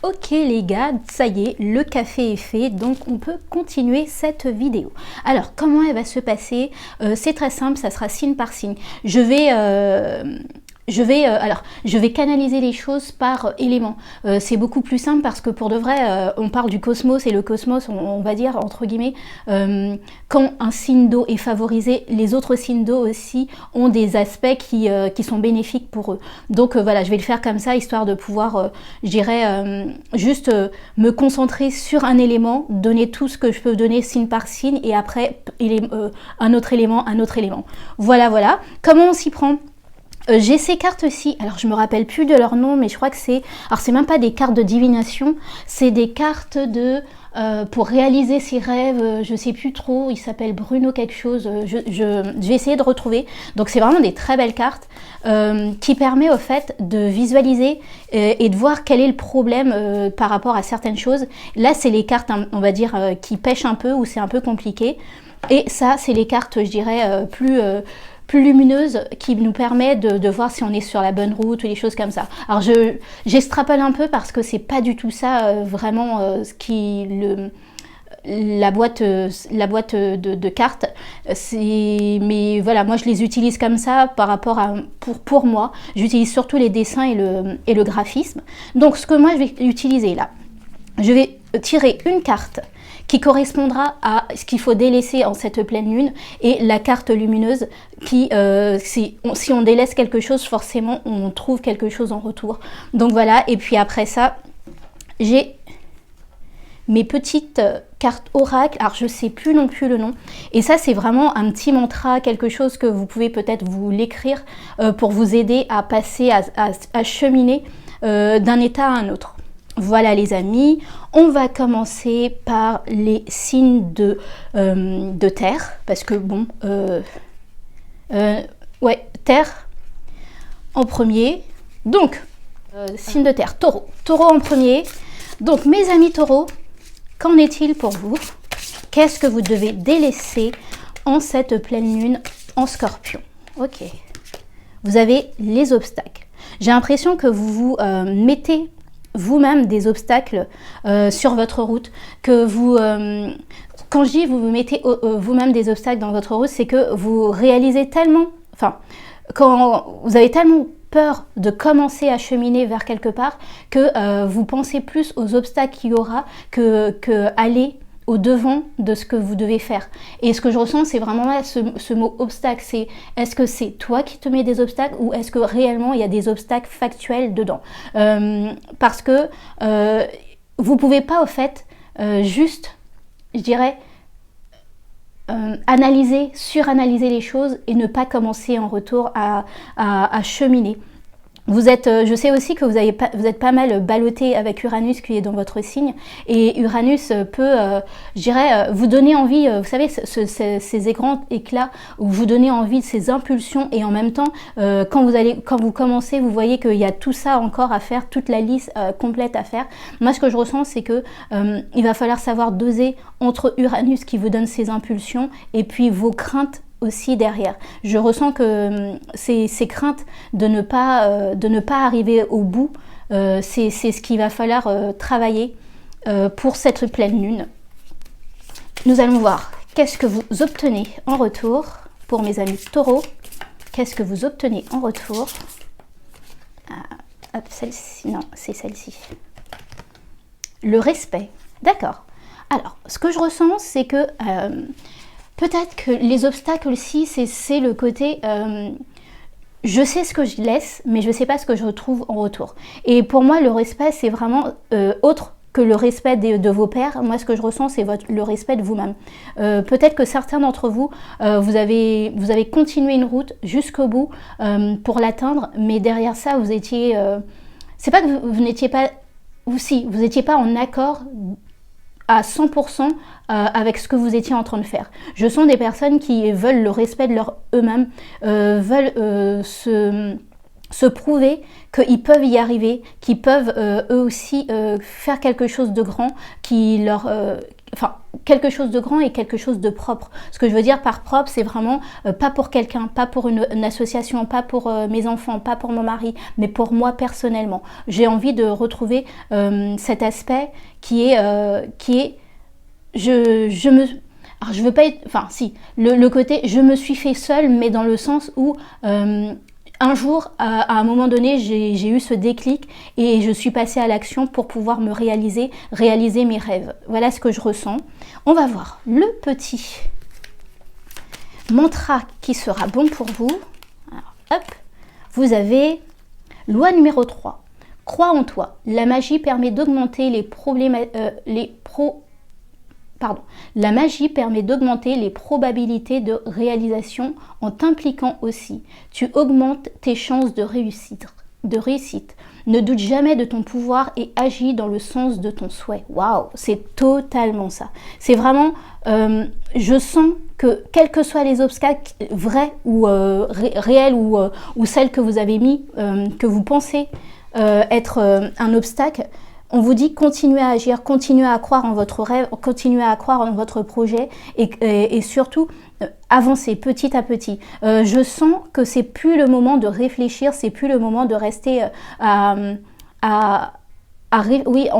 Ok les gars, ça y est, le café est fait, donc on peut continuer cette vidéo. Alors, comment elle va se passer? C'est très simple, ça sera signe par signe. Je vais canaliser les choses par éléments. C'est beaucoup plus simple parce que pour de vrai, on parle du cosmos et le cosmos, on va dire entre guillemets, quand un signe d'eau est favorisé, les autres signes d'eau aussi ont des aspects qui sont bénéfiques pour eux. Donc voilà, je vais le faire comme ça, histoire de pouvoir, je dirais, juste me concentrer sur un élément, donner tout ce que je peux donner signe par signe, et après un autre élément. Voilà, voilà. Comment on s'y prend? J'ai ces cartes-ci, alors je me rappelle plus de leur nom, mais je crois que c'est... Alors c'est même pas des cartes de divination, c'est des cartes de... pour réaliser ses rêves, je sais plus trop, il s'appelle Bruno quelque chose, je vais essayer de retrouver. Donc c'est vraiment des très belles cartes qui permet au fait de visualiser et de voir quel est le problème par rapport à certaines choses. Là c'est les cartes, on va dire, qui pêchent un peu, ou c'est un peu compliqué. Et ça c'est les cartes, je dirais, plus lumineuse, qui nous permet de voir si on est sur la bonne route ou des choses comme ça. Alors j'extrapole un peu parce que c'est pas du tout ça vraiment ce qui la boîte de cartes, mais voilà, moi je les utilise comme ça par rapport à pour moi, j'utilise surtout les dessins et le graphisme. Donc ce que moi je vais utiliser là, je vais tirer une carte qui correspondra à ce qu'il faut délaisser en cette pleine lune, et la carte lumineuse qui, si on délaisse quelque chose, forcément on trouve quelque chose en retour. Donc voilà, et puis après ça, j'ai mes petites cartes oracle, alors je sais plus non plus le nom, et ça c'est vraiment un petit mantra, quelque chose que vous pouvez peut-être vous l'écrire pour vous aider à passer, à cheminer d'un état à un autre. Voilà les amis, on va commencer par les signes de terre, parce que bon, ouais, terre en premier. Donc, signe de terre, taureau. Taureau en premier. Donc mes amis taureaux, qu'en est-il pour vous? Qu'est-ce que vous devez délaisser en cette pleine lune en scorpion? Ok, vous avez les obstacles. J'ai l'impression que vous vous mettez vous-même des obstacles sur votre route, que vous, quand je dis vous mettez vous-même des obstacles dans votre route, c'est que vous réalisez tellement, enfin, quand vous avez tellement peur de commencer à cheminer vers quelque part, que vous pensez plus aux obstacles qu'il y aura que aller au devant de ce que vous devez faire. Et ce que je ressens, c'est vraiment là ce mot obstacle. C'est, est-ce que c'est toi qui te mets des obstacles, ou est-ce que réellement il y a des obstacles factuels dedans? Parce que vous pouvez pas au fait juste, je dirais, suranalyser les choses et ne pas commencer en retour à cheminer. Vous êtes, je sais aussi que vous êtes pas mal ballotté avec Uranus qui est dans votre signe, et Uranus peut, je dirais, vous donner envie, vous savez, ces grands éclats où vous donnez envie de ces impulsions, et en même temps, quand vous commencez, vous voyez qu'il y a tout ça encore à faire, toute la liste complète à faire. Moi, ce que je ressens, c'est que il va falloir savoir doser entre Uranus qui vous donne ces impulsions et puis vos craintes aussi derrière. Je ressens que ces craintes de ne pas arriver au bout, c'est ce qu'il va falloir travailler pour cette pleine lune. Nous allons voir qu'est-ce que vous obtenez en retour pour mes amis taureaux. Qu'est-ce que vous obtenez en retour? Hop, celle-ci, non, c'est celle-ci. Le respect, d'accord. Alors, ce que je ressens, c'est que peut-être que les obstacles aussi, c'est le côté je sais ce que je laisse, mais je ne sais pas ce que je retrouve en retour. Et pour moi, le respect, c'est vraiment autre que le respect de vos pairs. Moi, ce que je ressens, c'est le respect de vous-même. Peut-être que certains d'entre vous, vous avez continué une route jusqu'au bout pour l'atteindre, mais derrière ça, vous étiez... c'est pas que vous n'étiez pas... Ou si, vous n'étiez pas en accord à 100% avec ce que vous étiez en train de faire. Je sens des personnes qui veulent le respect de eux-mêmes, veulent se prouver qu'ils peuvent y arriver, qu'ils peuvent eux aussi faire quelque chose de grand, enfin, quelque chose de grand et quelque chose de propre. Ce que je veux dire par propre, c'est vraiment pas pour quelqu'un, pas pour une association, pas pour mes enfants, pas pour mon mari, mais pour moi personnellement. J'ai envie de retrouver cet aspect qui est alors je veux pas être, enfin si, le côté je me suis fait seule, mais dans le sens où un jour, à un moment donné, j'ai eu ce déclic et je suis passée à l'action pour pouvoir me réaliser mes rêves. Voilà ce que je ressens. On va voir le petit mantra qui sera bon pour vous. Alors, hop, vous avez loi numéro 3. Crois en toi. La magie permet d'augmenter La magie permet d'augmenter les probabilités de réalisation en t'impliquant aussi. Tu augmentes tes chances de réussite. Ne doute jamais de ton pouvoir et agis dans le sens de ton souhait. Waouh, c'est totalement ça. C'est vraiment, je sens que quels que soient les obstacles vrais ou réels ou celles que vous avez mis, que vous pensez être un obstacle, on vous dit continuez à agir, continuez à croire en votre rêve, continuez à croire en votre projet et surtout avancez petit à petit. Je sens que c'est plus le moment de réfléchir, c'est plus le moment de rester en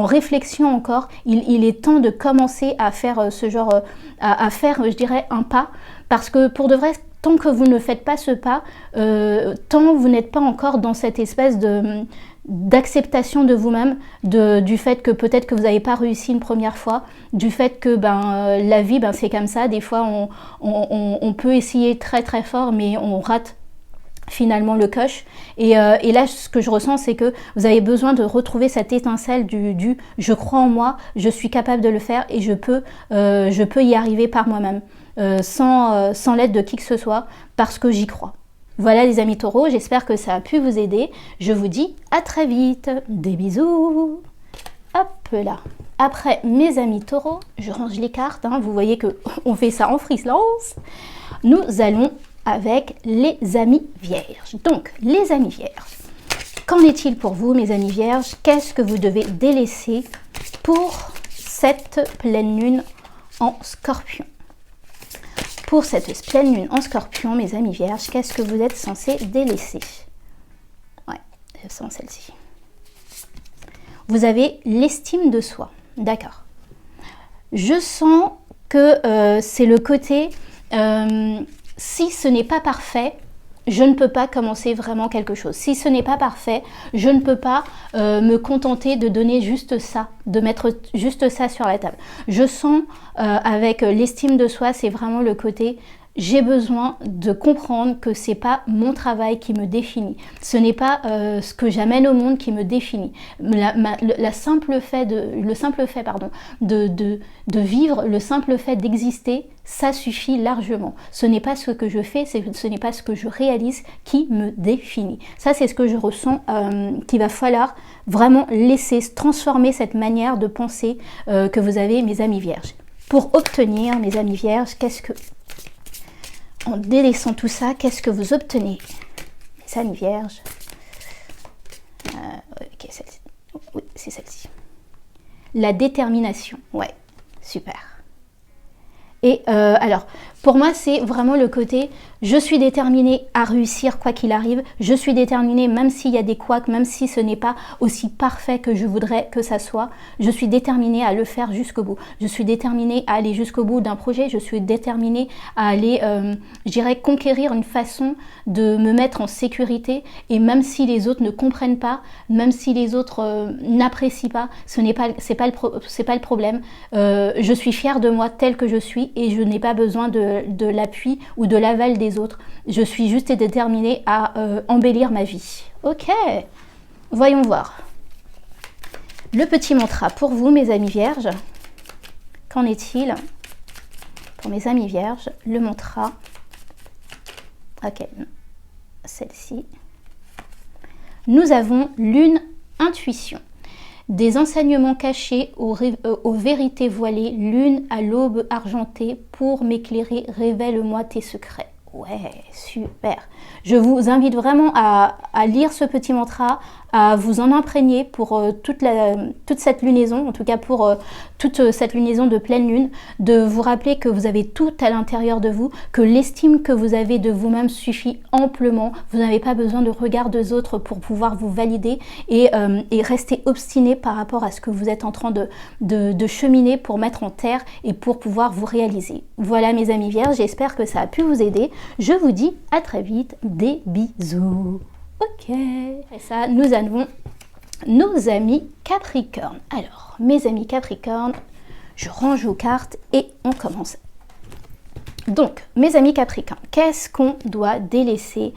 réflexion encore. Il est temps de commencer à faire ce genre, à faire, je dirais, un pas, parce que pour de vrai, tant que vous ne faites pas ce pas, tant vous n'êtes pas encore dans cette espèce d'acceptation de vous-même, du fait que peut-être que vous n'avez pas réussi une première fois, du fait que la vie c'est comme ça, des fois on peut essayer très très fort mais on rate finalement le coche et là ce que je ressens c'est que vous avez besoin de retrouver cette étincelle du je crois en moi, je suis capable de le faire et je peux y arriver par moi-même sans l'aide de qui que ce soit parce que j'y crois. Voilà les amis taureaux, j'espère que ça a pu vous aider. Je vous dis à très vite. Des bisous. Hop là. Après mes amis taureaux, je range les cartes. Vous voyez qu'on fait ça en freelance. Nous allons avec les amis vierges. Donc, les amis vierges. Qu'en est-il pour vous, mes amis vierges? Qu'est-ce que vous devez délaisser pour cette pleine lune en scorpion? Pour cette pleine lune en scorpion, mes amis vierges, qu'est-ce que vous êtes censés délaisser? Ouais, je sens celle-ci. Vous avez l'estime de soi. D'accord. Je sens que c'est le côté, si ce n'est pas parfait, je ne peux pas commencer vraiment quelque chose. Si ce n'est pas parfait, je ne peux pas me contenter de donner juste ça, de mettre juste ça sur la table. Je sens avec l'estime de soi, c'est vraiment le côté j'ai besoin de comprendre que c'est pas mon travail qui me définit. Ce n'est pas ce que j'amène au monde qui me définit. Le simple fait de vivre, le simple fait d'exister, ça suffit largement. Ce n'est pas ce que je fais, ce n'est pas ce que je réalise qui me définit. Ça, c'est ce que je ressens qu'il va falloir vraiment laisser transformer cette manière de penser que vous avez, mes amis vierges. Pour obtenir, mes amis vierges, en délaissant tout ça, qu'est-ce que vous obtenez? Les amis vierges. Ok, celle-ci. Oui, c'est celle-ci. La détermination. Ouais, super. Et alors, pour moi, c'est vraiment le côté, je suis déterminée à réussir quoi qu'il arrive. Je suis déterminée, même s'il y a des couacs, même si ce n'est pas aussi parfait que je voudrais que ça soit. Je suis déterminée à le faire jusqu'au bout. Je suis déterminée à aller jusqu'au bout d'un projet. Je suis déterminée à aller, je dirais, conquérir une façon de me mettre en sécurité. Et même si les autres ne comprennent pas, même si les autres n'apprécient pas, c'est pas le problème. Je suis fière de moi telle que je suis et je n'ai pas besoin de l'appui ou de l'aval des autres. Je suis juste déterminée à embellir ma vie. Ok, voyons voir. Le petit mantra pour vous, mes amis vierges. Qu'en est-il pour mes amis vierges? Le mantra. Ok, celle-ci. Nous avons lune intuition. Des enseignements cachés aux vérités voilées, lune à l'aube argentée, pour m'éclairer, révèle-moi tes secrets. Ouais, super. Je vous invite vraiment à lire ce petit mantra, à vous en imprégner pour toute cette lunaison, en tout cas pour toute cette lunaison de pleine lune, de vous rappeler que vous avez tout à l'intérieur de vous, que l'estime que vous avez de vous-même suffit amplement, vous n'avez pas besoin de regard des autres pour pouvoir vous valider et rester obstiné par rapport à ce que vous êtes en train de cheminer pour mettre en terre et pour pouvoir vous réaliser. Voilà mes amis vierges, j'espère que ça a pu vous aider. Je vous dis à très vite, des bisous. Ok. Et ça, nous avons nos amis Capricorne. Alors, mes amis Capricorne, je range vos cartes et on commence. Donc, mes amis Capricorne, qu'est-ce qu'on doit délaisser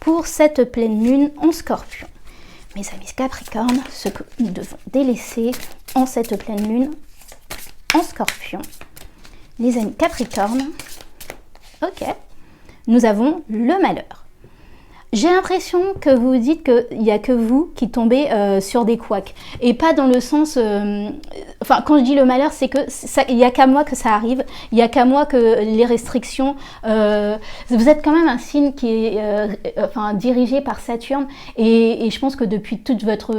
pour cette pleine lune en Scorpion? Mes amis Capricorne, ce que nous devons délaisser en cette pleine lune en Scorpion. Les amis Capricorne, ok, nous avons le malheur. J'ai l'impression que vous dites qu'il n'y a que vous qui tombez sur des couacs. Et pas dans le sens... enfin, quand je dis le malheur, c'est que il n'y a qu'à moi que ça arrive. Il n'y a qu'à moi que les restrictions... vous êtes quand même un signe qui est dirigé par Saturne. Et je pense que depuis toute votre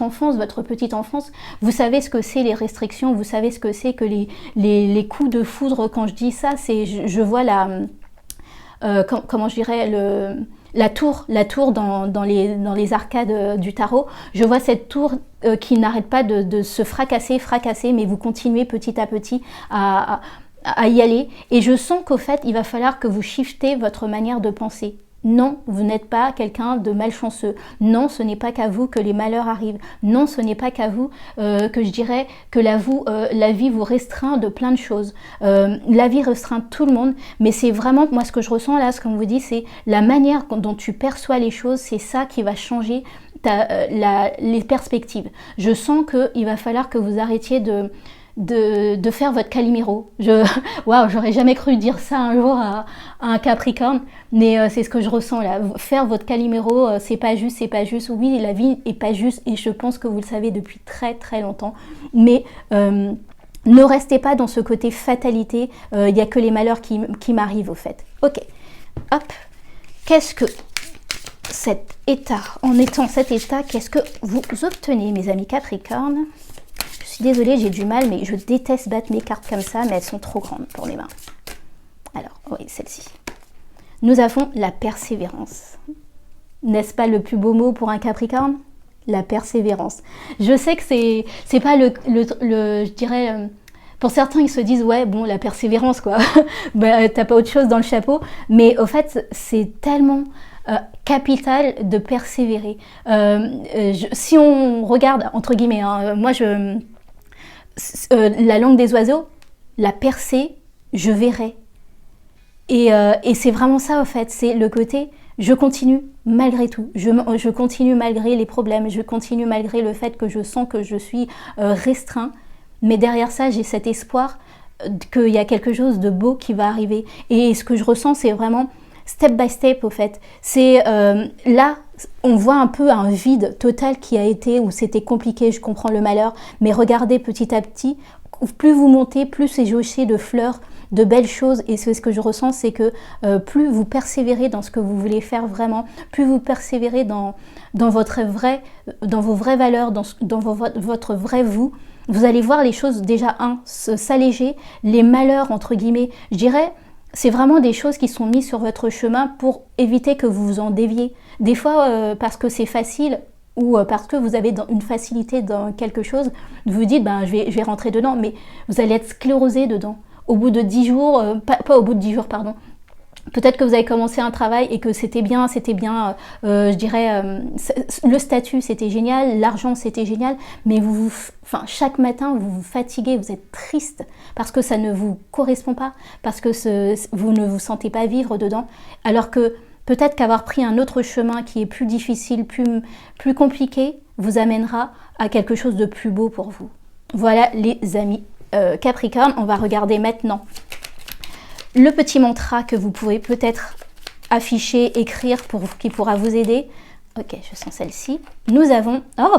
enfance, votre petite enfance, vous savez ce que c'est les restrictions. Vous savez ce que c'est que les coups de foudre. Quand je dis ça, c'est je vois comment je dirais, la tour dans les arcades du tarot. Je vois cette tour qui n'arrête pas de se fracasser, mais vous continuez petit à petit à y aller. Et je sens qu'au fait, il va falloir que vous shiftez votre manière de penser. Non, vous n'êtes pas quelqu'un de malchanceux. Non, ce n'est pas qu'à vous que les malheurs arrivent. Non, ce n'est pas qu'à vous que je dirais que la vie vous restreint de plein de choses. La vie restreint tout le monde, mais c'est vraiment, moi ce que je ressens là, ce qu'on vous dit, c'est la manière dont tu perçois les choses, c'est ça qui va changer les perspectives. Je sens qu'il va falloir que vous arrêtiez de faire votre Calimero. Waouh, j'aurais jamais cru dire ça un jour à un Capricorne, mais c'est ce que je ressens là. Faire votre Calimero, c'est pas juste, c'est pas juste. Oui, la vie est pas juste et je pense que vous le savez depuis très très longtemps, mais ne restez pas dans ce côté fatalité. Il n'y a que les malheurs qui m'arrivent au fait. Ok, hop, qu'est-ce que cet état, en étant cet état, qu'est-ce que vous obtenez mes amis Capricorne? Je suis désolée, j'ai du mal, mais je déteste battre mes cartes comme ça, mais elles sont trop grandes pour mes mains. Alors, oui, celle-ci. Nous avons la persévérance. N'est-ce pas le plus beau mot pour un Capricorne? La persévérance. Je sais que c'est pas je dirais... Pour certains, ils se disent, ouais, bon, la persévérance, quoi. Bah, t'as pas autre chose dans le chapeau. Mais au fait, c'est tellement... capital de persévérer. Si on regarde, entre guillemets, hein, moi, la langue des oiseaux, la percée, je verrai. Et c'est vraiment ça, en fait, c'est le côté, je continue malgré tout, je continue malgré les problèmes, je continue malgré le fait que je sens que je suis restreint, mais derrière ça, j'ai cet espoir qu'il y a quelque chose de beau qui va arriver. Et ce que je ressens, c'est vraiment step by step, au fait. C'est là, on voit un peu un vide total qui a été, où c'était compliqué, je comprends le malheur, mais regardez petit à petit, plus vous montez, plus c'est joché de fleurs, de belles choses, et c'est ce que je ressens, c'est que plus vous persévérez dans ce que vous voulez faire vraiment, plus vous persévérez dans vos vraies valeurs, dans votre vrai vous, vous allez voir les choses déjà, s'alléger, les malheurs, entre guillemets, je dirais, c'est vraiment des choses qui sont mises sur votre chemin pour éviter que vous vous en déviez. Des fois, parce que c'est facile ou parce que vous avez une facilité dans quelque chose, vous vous dites, ben, je vais rentrer dedans, mais vous allez être sclérosé dedans. Au bout de 10 jours, pas au bout de 10 jours, pardon. Peut-être que vous avez commencé un travail et que c'était bien, je dirais, le statut c'était génial, l'argent c'était génial, mais chaque matin vous vous fatiguez, vous êtes triste parce que ça ne vous correspond pas, parce que vous ne vous sentez pas vivre dedans, alors que peut-être qu'avoir pris un autre chemin qui est plus difficile, plus compliqué, vous amènera à quelque chose de plus beau pour vous. Voilà les amis Capricorne, on va regarder maintenant le petit mantra que vous pouvez peut-être afficher, écrire, qui pourra vous aider. Ok, je sens celle-ci. Nous avons... Oh,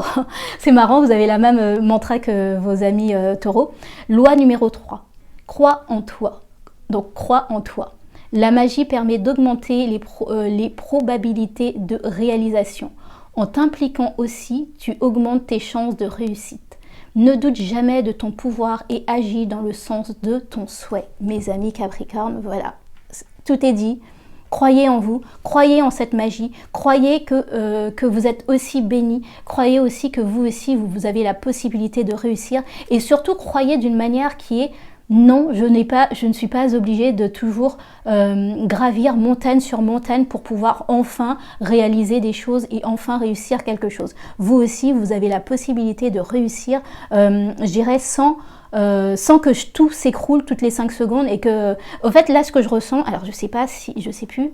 c'est marrant, vous avez la même mantra que vos amis taureaux. Loi numéro 3. Crois en toi. Donc, crois en toi. La magie permet d'augmenter les probabilités de réalisation. En t'impliquant aussi, tu augmentes tes chances de réussite. Ne doute jamais de ton pouvoir et agis dans le sens de ton souhait. Mes amis Capricorne, voilà, tout est dit. Croyez en vous, croyez en cette magie, croyez que vous êtes aussi bénis, croyez aussi que vous aussi, vous avez la possibilité de réussir et surtout croyez d'une manière qui est non, je ne suis pas obligée de toujours gravir montagne sur montagne pour pouvoir enfin réaliser des choses et enfin réussir quelque chose. Vous aussi, vous avez la possibilité de réussir, je dirais, sans que tout s'écroule toutes les 5 secondes et que, au fait, là, ce que je ressens, alors je sais plus,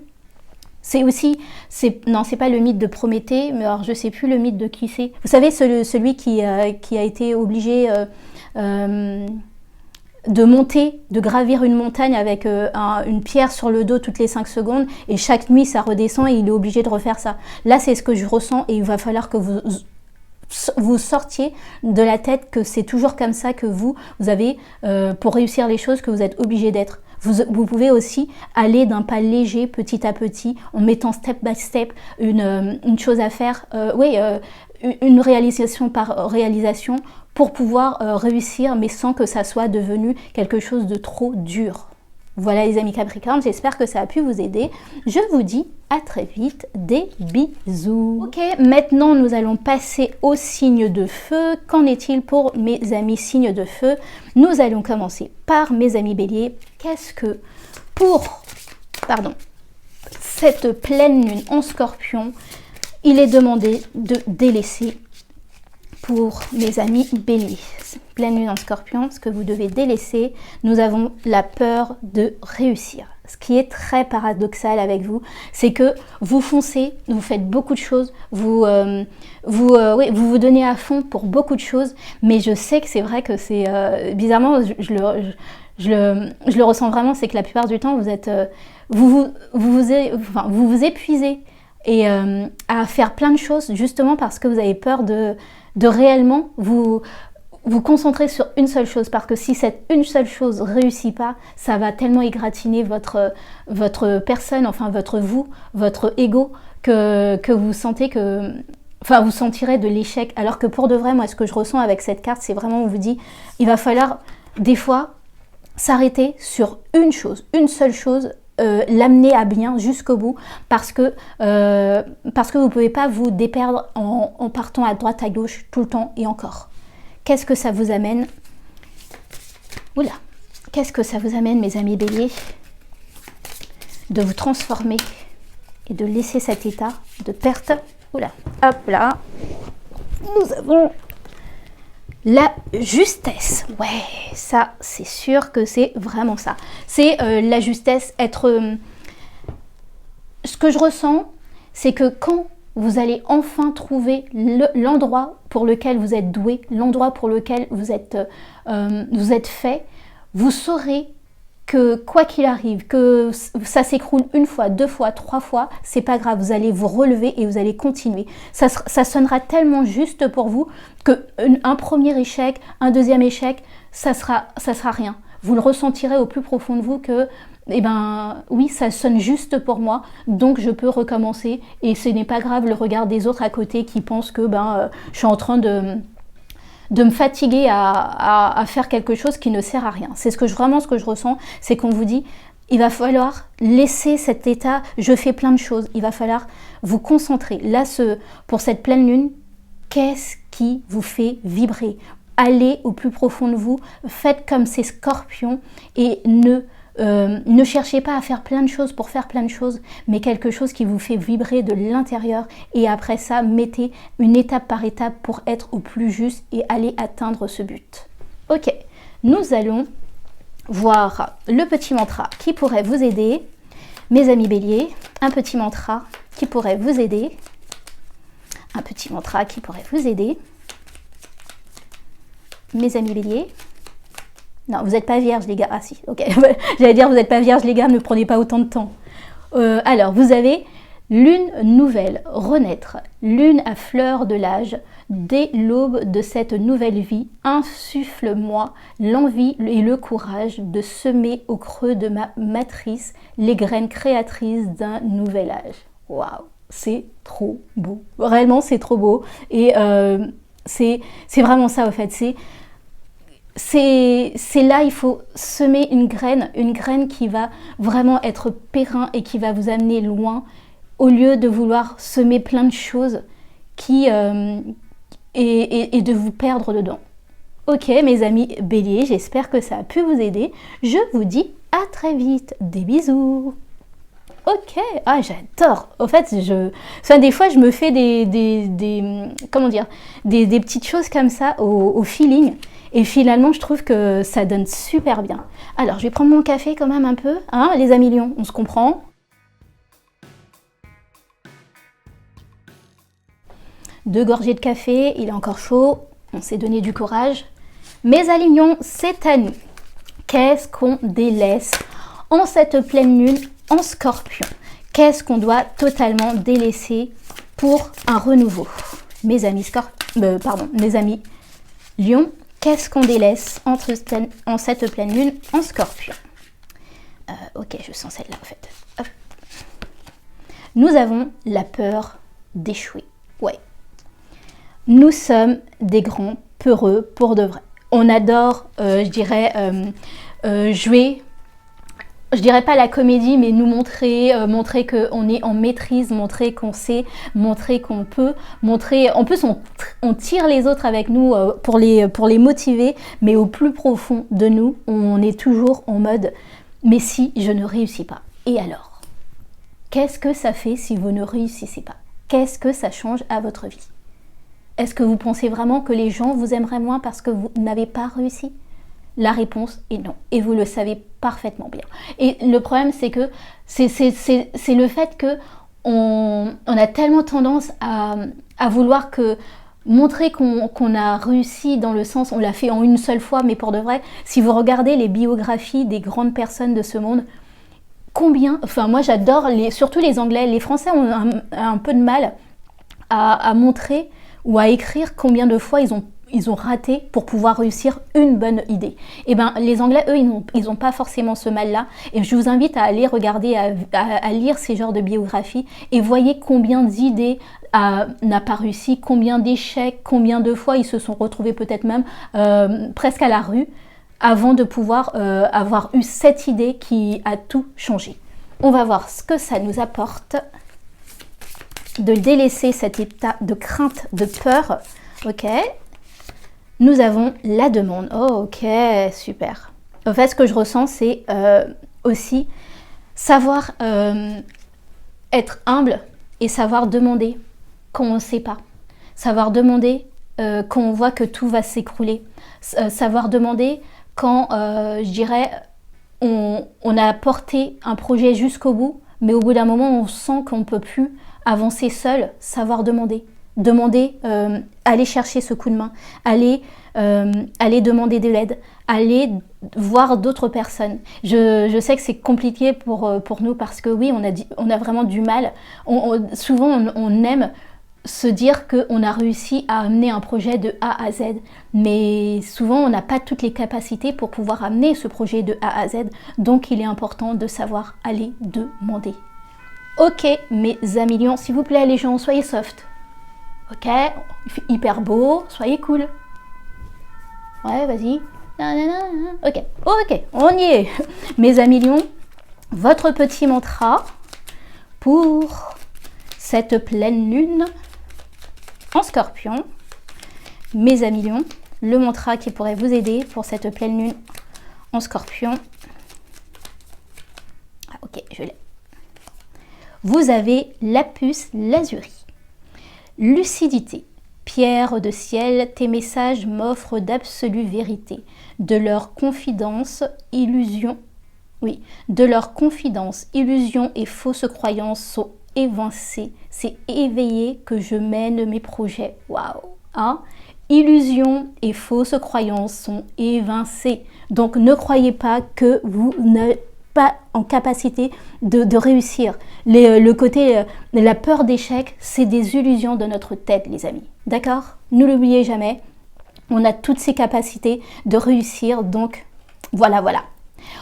c'est aussi, non, c'est pas le mythe de Prométhée, mais alors je sais plus le mythe de qui c'est. Vous savez, celui qui a été obligé de monter, de gravir une montagne avec une pierre sur le dos toutes les 5 secondes et chaque nuit ça redescend et il est obligé de refaire ça. Là c'est ce que je ressens et il va falloir que vous sortiez de la tête que c'est toujours comme ça que vous avez, pour réussir les choses, que vous êtes obligé d'être. Vous pouvez aussi aller d'un pas léger, petit à petit, en mettant step by step une chose à faire, une réalisation par réalisation, pour pouvoir réussir, mais sans que ça soit devenu quelque chose de trop dur. Voilà les amis Capricorne, j'espère que ça a pu vous aider. Je vous dis à très vite, des bisous. Ok, maintenant nous allons passer aux signes de feu. Qu'en est-il pour mes amis signes de feu? Nous allons commencer par mes amis Bélier. Qu'est-ce que pour, cette pleine lune en Scorpion, il est demandé de délaisser pour mes amis Bélier? Pleine lune en Scorpion, ce que vous devez délaisser, nous avons la peur de réussir. Ce qui est très paradoxal avec vous, c'est que vous foncez, vous faites beaucoup de choses, vous vous donnez à fond pour beaucoup de choses, mais je sais que c'est vrai que c'est bizarrement, je le ressens vraiment, c'est que la plupart du temps vous vous épuisez et à faire plein de choses justement parce que vous avez peur de réellement vous concentrer sur une seule chose, parce que si cette une seule chose réussit pas, ça va tellement égratigner votre personne, enfin votre ego, que vous sentez que, enfin vous sentirez de l'échec. Alors que pour de vrai, moi ce que je ressens avec cette carte, c'est vraiment, on vous dit, il va falloir des fois s'arrêter sur une chose, une seule chose, l'amener à bien jusqu'au bout, parce que vous pouvez pas vous déperdre en partant à droite à gauche tout le temps et encore. Qu'est-ce que ça vous amène? Oula, qu'est-ce que ça vous amène, mes amis Bélier? De vous transformer et de laisser cet état de perte. Oula, hop là, nous avons la justesse. Ouais, ça, c'est sûr que c'est vraiment ça. C'est la justesse, ce que je ressens, c'est que quand vous allez enfin trouver l'endroit pour lequel vous êtes doué, l'endroit pour lequel vous êtes fait, vous saurez que quoi qu'il arrive, que ça s'écroule une fois, 2 fois, 3 fois, c'est pas grave, vous allez vous relever et vous allez continuer. Ça sonnera tellement juste pour vous qu'un premier échec, un deuxième échec, ça sera rien. Vous le ressentirez au plus profond de vous que, eh ben oui, ça sonne juste pour moi, donc je peux recommencer et ce n'est pas grave le regard des autres à côté qui pensent que je suis en train de me fatiguer à faire quelque chose qui ne sert à rien. C'est vraiment ce que je ressens, c'est qu'on vous dit, il va falloir laisser cet état, je fais plein de choses, il va falloir vous concentrer. Là, pour cette pleine lune, qu'est-ce qui vous fait vibrer? Allez au plus profond de vous, faites comme ces scorpions et ne cherchez pas à faire plein de choses pour faire plein de choses, mais quelque chose qui vous fait vibrer de l'intérieur. Et après ça, mettez une étape par étape pour être au plus juste et aller atteindre ce but. Ok, nous allons voir le petit mantra qui pourrait vous aider. Mes amis Bélier, un petit mantra qui pourrait vous aider. Un petit mantra qui pourrait vous aider. Mes amis Bélier. Non, vous n'êtes pas vierge, les gars. Ah si, ok. J'allais dire, vous n'êtes pas vierge, les gars, ne prenez pas autant de temps. Alors, vous avez lune nouvelle, renaître, lune à fleur de l'âge. Dès l'aube de cette nouvelle vie, insuffle-moi l'envie et le courage de semer au creux de ma matrice les graines créatrices d'un nouvel âge. Waouh! c'est trop beau. Réellement, c'est trop beau. Et c'est vraiment ça, en fait. C'est là, il faut semer une graine qui va vraiment être périn et qui va vous amener loin, au lieu de vouloir semer plein de choses et de vous perdre dedans. Ok, mes amis béliers, j'espère que ça a pu vous aider. Je vous dis à très vite. Des bisous. Ok, ah j'adore. Au fait, des fois je me fais comment dire, des petites choses comme ça au feeling. Et finalement, je trouve que ça donne super bien. Alors, je vais prendre mon café quand même un peu. Hein, les amis lions, on se comprend. 2 gorgées de café, il est encore chaud. On s'est donné du courage. Mes amis lions, c'est à nous. Qu'est-ce qu'on délaisse en cette pleine lune en Scorpion? Qu'est-ce qu'on doit totalement délaisser pour un renouveau? Mes amis mes amis lions, qu'est-ce qu'on délaisse en cette pleine lune en Scorpion? Ok, je sens celle-là en fait. Hop. Nous avons la peur d'échouer. Ouais. Nous sommes des grands peureux pour de vrai. On adore, je dirais, jouer, je dirais pas la comédie, mais nous montrer qu'on est en maîtrise, montrer qu'on sait, montrer qu'on peut, montrer. En plus, on tire les autres avec nous pour les motiver, mais au plus profond de nous, on est toujours en mode mais si je ne réussis pas, et alors? Qu'est-ce que ça fait si vous ne réussissez pas? Qu'est-ce que ça change à votre vie? Est-ce que vous pensez vraiment que les gens vous aimeraient moins parce que vous n'avez pas réussi? La réponse est non. Et vous le savez parfaitement bien. Et le problème, c'est que c'est le fait que on a tellement tendance à vouloir montrer qu'on a réussi dans le sens, on l'a fait en une seule fois, mais pour de vrai, si vous regardez les biographies des grandes personnes de ce monde, moi j'adore, surtout les Anglais, les Français ont un peu de mal à montrer ou à écrire combien de fois ils ont raté pour pouvoir réussir une bonne idée. Et bien les Anglais, eux, ils n'ont pas forcément ce mal-là. Et je vous invite à aller regarder, à lire ces genres de biographies et voyez combien d'idées n'a pas réussi, combien d'échecs, combien de fois ils se sont retrouvés peut-être même presque à la rue avant de pouvoir avoir eu cette idée qui a tout changé. On va voir ce que ça nous apporte de délaisser cet état de crainte, de peur. Ok. Nous avons la demande. Oh, ok, super. En fait, ce que je ressens, c'est aussi savoir être humble et savoir demander quand on ne sait pas. Savoir demander quand on voit que tout va s'écrouler. Savoir demander quand, je dirais, on a porté un projet jusqu'au bout, mais au bout d'un moment, on sent qu'on ne peut plus avancer seul. Savoir demander. Aller chercher ce coup de main, aller demander de l'aide, aller voir d'autres personnes. Je sais que c'est compliqué pour nous parce que oui, on a vraiment du mal. Souvent, on aime se dire qu'on a réussi à amener un projet de A à Z, mais souvent, on n'a pas toutes les capacités pour pouvoir amener ce projet de A à Z, donc il est important de savoir aller demander. Ok, mes amis lions, s'il vous plaît les gens, soyez soft. Ok, il fait hyper beau, soyez cool. Ouais, vas-y. Ok, on y est. Mes amis lions, votre petit mantra pour cette pleine lune en Scorpion. Mes amis lions, le mantra qui pourrait vous aider pour cette pleine lune en Scorpion. Ah, ok, je l'ai. Vous avez la puce lazurie. Lucidité. Pierre de ciel, tes messages m'offrent d'absolues vérités. De leur confidence, illusions et fausses croyances sont évincées. C'est éveillé que je mène mes projets. Waouh, hein? Illusions et fausses croyances sont évincées. Donc ne croyez pas que vous n'êtes pas en capacité de réussir. Le côté, la peur d'échec, c'est des illusions de notre tête, les amis. D'accord? Ne l'oubliez jamais. On a toutes ces capacités de réussir, donc voilà.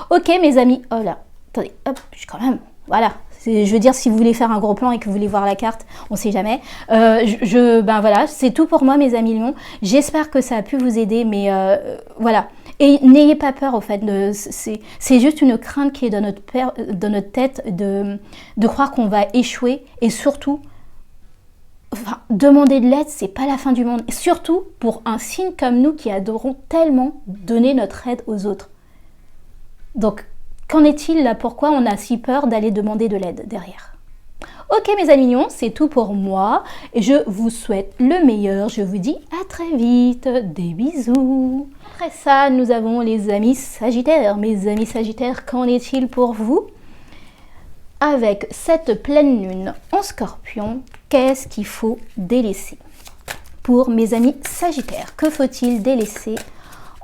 Ok, mes amis. Oh là, attendez, hop, quand même, voilà. Je veux dire, si vous voulez faire un gros plan et que vous voulez voir la carte, on ne sait jamais. Ben voilà, c'est tout pour moi, mes amis lions. J'espère que ça a pu vous aider, mais voilà. Et n'ayez pas peur, au fait. C'est juste une crainte qui est dans notre tête de croire qu'on va échouer. Et surtout, enfin, demander de l'aide, c'est pas la fin du monde. Et surtout pour un signe comme nous qui adorons tellement donner notre aide aux autres. Donc, qu'en est-il là? Pourquoi on a si peur d'aller demander de l'aide derrière? Ok mes amis mignons, c'est tout pour moi. Et je vous souhaite le meilleur. Je vous dis à très vite. Des bisous. Après ça, nous avons les amis Sagittaires. Mes amis Sagittaires, qu'en est-il pour vous? Avec cette pleine lune en Scorpion, qu'est-ce qu'il faut délaisser? Pour mes amis Sagittaires, que faut-il délaisser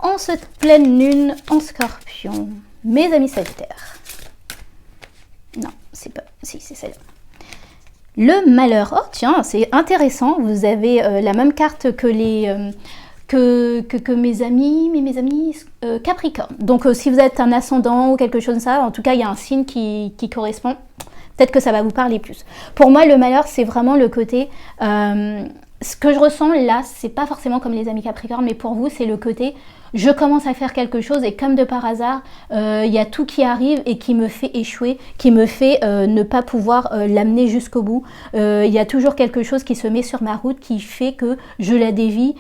en cette pleine lune en Scorpion? Mes amis Sagittaires. Non, c'est pas... Si, c'est celle-là. Le malheur. Oh tiens, c'est intéressant. Vous avez la même carte que les... Que mes amis Capricorne. Donc si vous êtes un ascendant ou quelque chose comme ça, en tout cas il y a un signe qui correspond. Peut-être que ça va vous parler plus. Pour moi, le malheur, c'est vraiment le côté... ce que je ressens là, c'est pas forcément comme les amis Capricorne, mais pour vous, c'est le côté... Je commence à faire quelque chose et comme de par hasard, il y a tout qui arrive et qui me fait échouer, qui me fait ne pas pouvoir l'amener jusqu'au bout. Il y a toujours quelque chose qui se met sur ma route qui fait que je la dévie,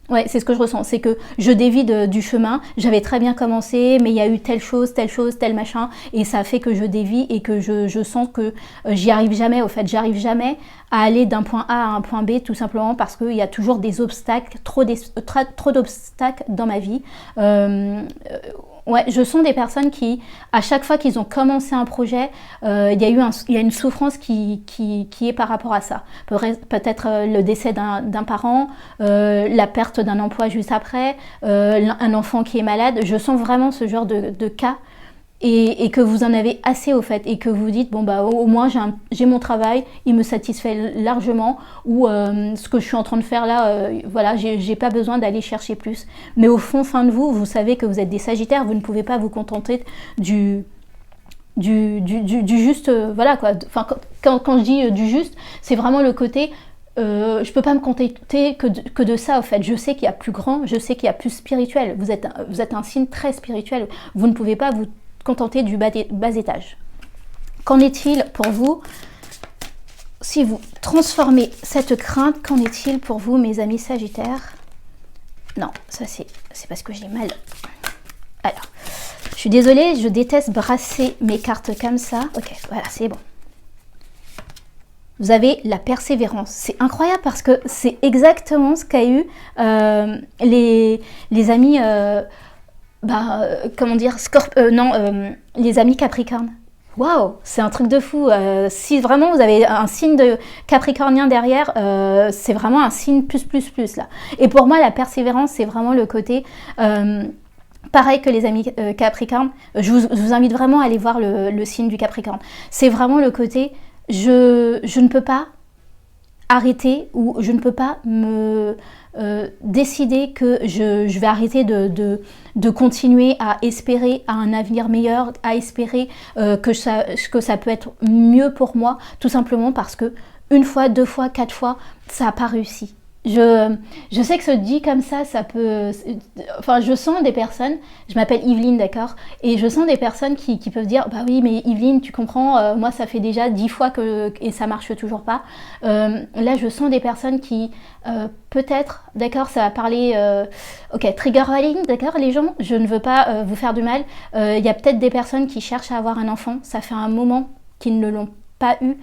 ouais, c'est ce que je ressens, c'est que je dévie du chemin. J'avais très bien commencé, mais il y a eu telle chose, tel machin, et ça fait que je dévie et que je sens que j'y arrive jamais. Au fait, j'arrive jamais à aller d'un point A à un point B, tout simplement parce qu'il y a toujours des obstacles, trop d'obstacles dans ma vie. Ouais, je sens des personnes qui, à chaque fois qu'ils ont commencé un projet, il y a une souffrance qui est par rapport à ça. Peut-être le décès d'un parent, la perte d'un emploi juste après, un enfant qui est malade. Je sens vraiment ce genre de cas et que vous en avez assez au fait et que vous dites bon bah au moins j'ai mon travail, il me satisfait largement ou ce que je suis en train de faire là, voilà, j'ai pas besoin d'aller chercher plus. Mais au fond de vous, vous savez que vous êtes des Sagittaires, vous ne pouvez pas vous contenter du juste, voilà quoi. Enfin quand je dis du juste, c'est vraiment le côté je peux pas me contenter que de ça au fait. Je sais qu'il y a plus grand, je sais qu'il y a plus spirituel. Vous êtes un signe très spirituel. Vous ne pouvez pas vous contenter du bas étage. Qu'en est-il pour vous si vous transformez cette crainte? Qu'en est-il pour vous mes amis Sagittaires? Non, ça c'est parce que j'ai mal. Alors, je suis désolée, je déteste brasser mes cartes comme ça. Ok, voilà, c'est bon. Vous avez la persévérance. C'est incroyable parce que c'est exactement ce qu'a eu les amis... comment dire, les amis Capricorne. Waouh, c'est un truc de fou. Si vraiment vous avez un signe de Capricornien derrière, c'est vraiment un signe plus là. Et pour moi, la persévérance, c'est vraiment le côté pareil que les amis Capricorne. Je vous invite vraiment à aller voir le signe du Capricorne. C'est vraiment le côté je ne peux pas arrêter ou je ne peux pas me décider que je vais arrêter de continuer à espérer à un avenir meilleur, à espérer que ça peut être mieux pour moi, tout simplement parce que une fois, deux fois, quatre fois, ça n'a pas réussi. Je sais que se dit comme ça peut... Enfin, je sens des personnes, je m'appelle Yveline, d'accord, et je sens des personnes qui peuvent dire, bah oui, mais Yveline, tu comprends, moi ça fait déjà 10 fois et ça marche toujours pas. Là, je sens des personnes qui, peut-être, d'accord, ça va parler... ok, trigger warning, d'accord, les gens, je ne veux pas vous faire du mal. Il y a peut-être des personnes qui cherchent à avoir un enfant, ça fait un moment qu'ils ne l'ont pas eu,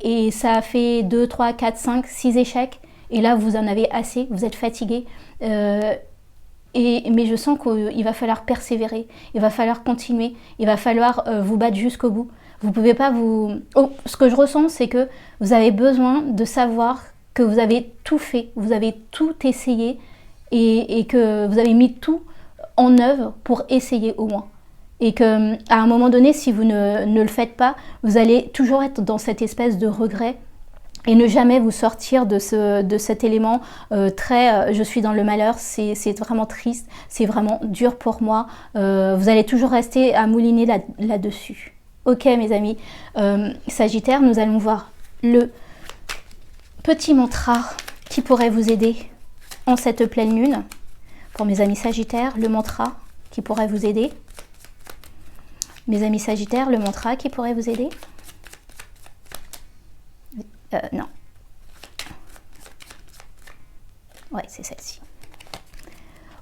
et ça a fait 2, 3, 4, 5, 6 échecs. Et là, vous en avez assez, vous êtes fatigué. Mais je sens qu'il va falloir persévérer, il va falloir continuer, il va falloir vous battre jusqu'au bout. Vous pouvez pas vous... Oh, ce que je ressens, c'est que vous avez besoin de savoir que vous avez tout fait, vous avez tout essayé et que vous avez mis tout en œuvre pour essayer au moins. Et qu'à un moment donné, si vous ne le faites pas, vous allez toujours être dans cette espèce de regret et ne jamais vous sortir de cet élément je suis dans le malheur, c'est vraiment triste, c'est vraiment dur pour moi. Vous allez toujours rester à mouliner là-dessus. Ok mes amis, Sagittaire, nous allons voir le petit mantra qui pourrait vous aider en cette pleine lune. Pour mes amis Sagittaires, le mantra qui pourrait vous aider. Mes amis Sagittaires, le mantra qui pourrait vous aider. Non. Ouais, c'est celle-ci.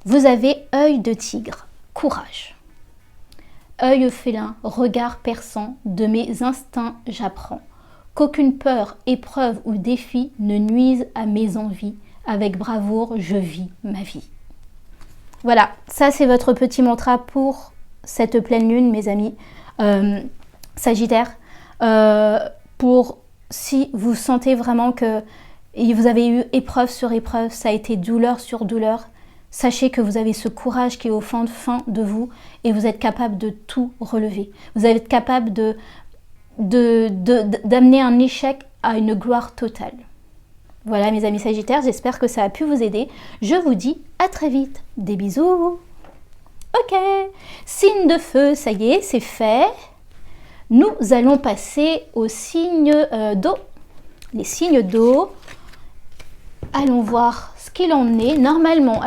Vous avez œil de tigre, courage. Œil félin, regard perçant, de mes instincts j'apprends. Qu'aucune peur, épreuve ou défi ne nuise à mes envies. Avec bravoure, je vis ma vie. Voilà, ça c'est votre petit mantra pour cette pleine lune, mes amis. Sagittaire, pour si vous sentez vraiment que vous avez eu épreuve sur épreuve, ça a été douleur sur douleur, sachez que vous avez ce courage qui est au fond de vous et vous êtes capable de tout relever. Vous êtes capable d'amener un échec à une gloire totale. Voilà mes amis Sagittaires, j'espère que ça a pu vous aider. Je vous dis à très vite. Des bisous. Ok, signe de feu, ça y est, c'est fait. Nous allons passer aux signes d'eau. Les signes d'eau, allons voir ce qu'il en est. Normalement,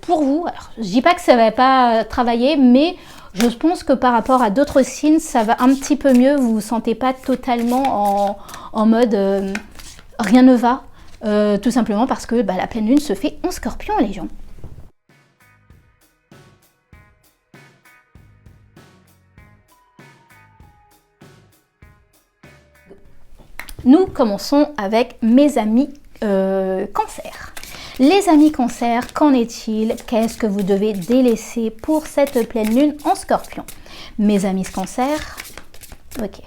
pour vous, alors, je ne dis pas que ça ne va pas travailler, mais je pense que par rapport à d'autres signes, ça va un petit peu mieux. Vous ne vous sentez pas totalement en mode rien ne va, tout simplement parce que la pleine lune se fait en Scorpion, les gens. Nous commençons avec mes amis Cancer. Les amis Cancer, qu'en est-il? Qu'est-ce que vous devez délaisser pour cette pleine lune en Scorpion? Mes amis Cancer, ok.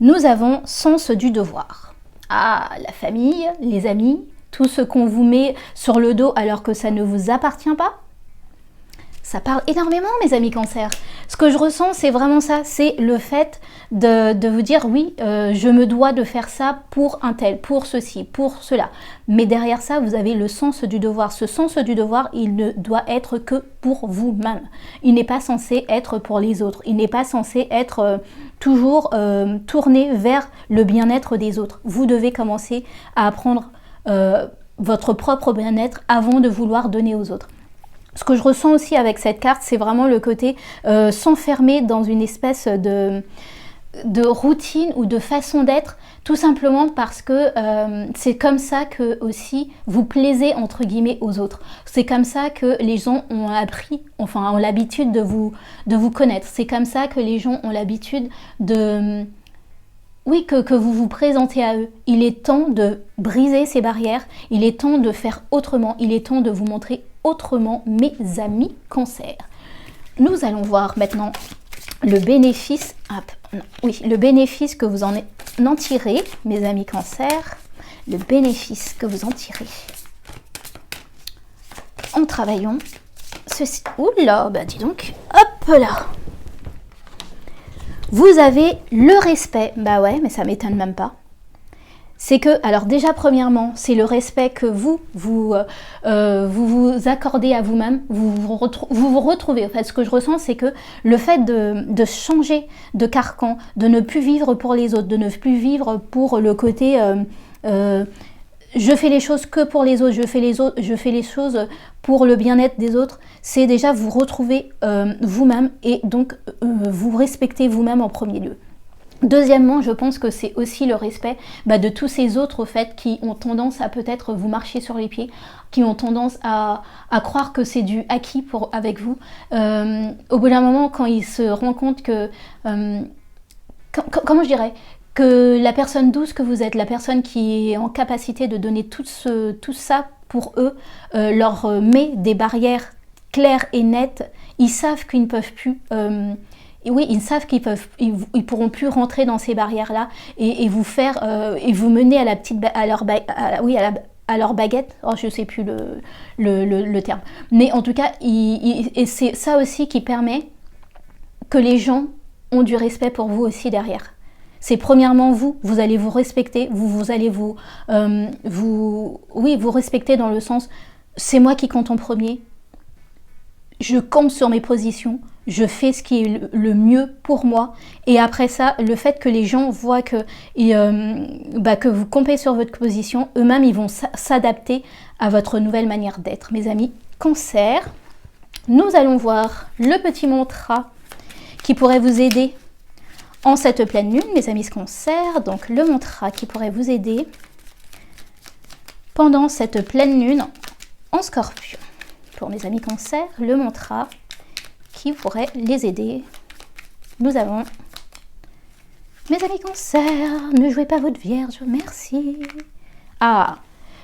Nous avons sens du devoir. Ah, la famille, les amis, tout ce qu'on vous met sur le dos alors que ça ne vous appartient pas. Ça parle énormément, mes amis Cancer. Ce que je ressens, c'est vraiment ça. C'est le fait de vous dire, oui, je me dois de faire ça pour un tel, pour ceci, pour cela. Mais derrière ça, vous avez le sens du devoir. Ce sens du devoir, il ne doit être que pour vous-même. Il n'est pas censé être pour les autres. Il n'est pas censé être toujours tourné vers le bien-être des autres. Vous devez commencer à apprendre votre propre bien-être avant de vouloir donner aux autres. Ce que je ressens aussi avec cette carte, c'est vraiment le côté s'enfermer dans une espèce de routine ou de façon d'être, tout simplement parce que c'est comme ça que aussi vous plaisez entre guillemets aux autres. C'est comme ça que les gens ont appris, enfin ont l'habitude de vous connaître. C'est comme ça que les gens ont l'habitude de... Oui, que vous vous présentez à eux. Il est temps de briser ces barrières, il est temps de faire autrement, il est temps de vous montrer autrement, mes amis Cancer. Nous allons voir maintenant le bénéfice, le bénéfice que vous en tirez, mes amis Cancer, le bénéfice que vous en tirez. En travaillant ceci. Oula, bah dis donc, hop là. Vous avez le respect, bah ouais, mais ça m'étonne même pas. C'est que, alors déjà premièrement, c'est le respect que vous accordez à vous-même, vous vous retrouvez. En fait, ce que je ressens, c'est que le fait de changer de carcan, de ne plus vivre pour les autres, de ne plus vivre pour le côté je fais les choses que pour les autres, je fais les choses pour le bien-être des autres, c'est déjà vous retrouver vous-même et donc vous respecter vous-même en premier lieu. Deuxièmement, je pense que c'est aussi le respect de tous ces autres au fait qui ont tendance à peut-être vous marcher sur les pieds, qui ont tendance à croire que c'est du acquis avec vous. Au bout d'un moment, quand ils se rendent compte que... comment je dirais que la personne douce que vous êtes, la personne qui est en capacité de donner tout ça pour eux, leur met des barrières claires et nettes, ils savent qu'ils ne peuvent plus... oui, ils savent ils pourront plus rentrer dans ces barrières-là et vous faire et vous mener à leur baguette. Oh, je sais plus le terme. Mais en tout cas, et c'est ça aussi qui permet que les gens ont du respect pour vous aussi derrière. C'est premièrement vous allez vous respecter, vous allez vous respecter dans le sens, c'est moi qui compte en premier, je campe sur mes positions, je fais ce qui est le mieux pour moi. Et après ça, le fait que les gens voient que vous campez sur votre position, eux-mêmes, ils vont s'adapter à votre nouvelle manière d'être. Mes amis, Cancer, nous allons voir le petit mantra qui pourrait vous aider en cette pleine lune, mes amis Cancer. Donc, le mantra qui pourrait vous aider pendant cette pleine lune en Scorpion. Pour mes amis Cancer, le mantra qui pourrait les aider. Nous avons, mes amis Cancer, ne jouez pas votre Vierge, merci. Ah,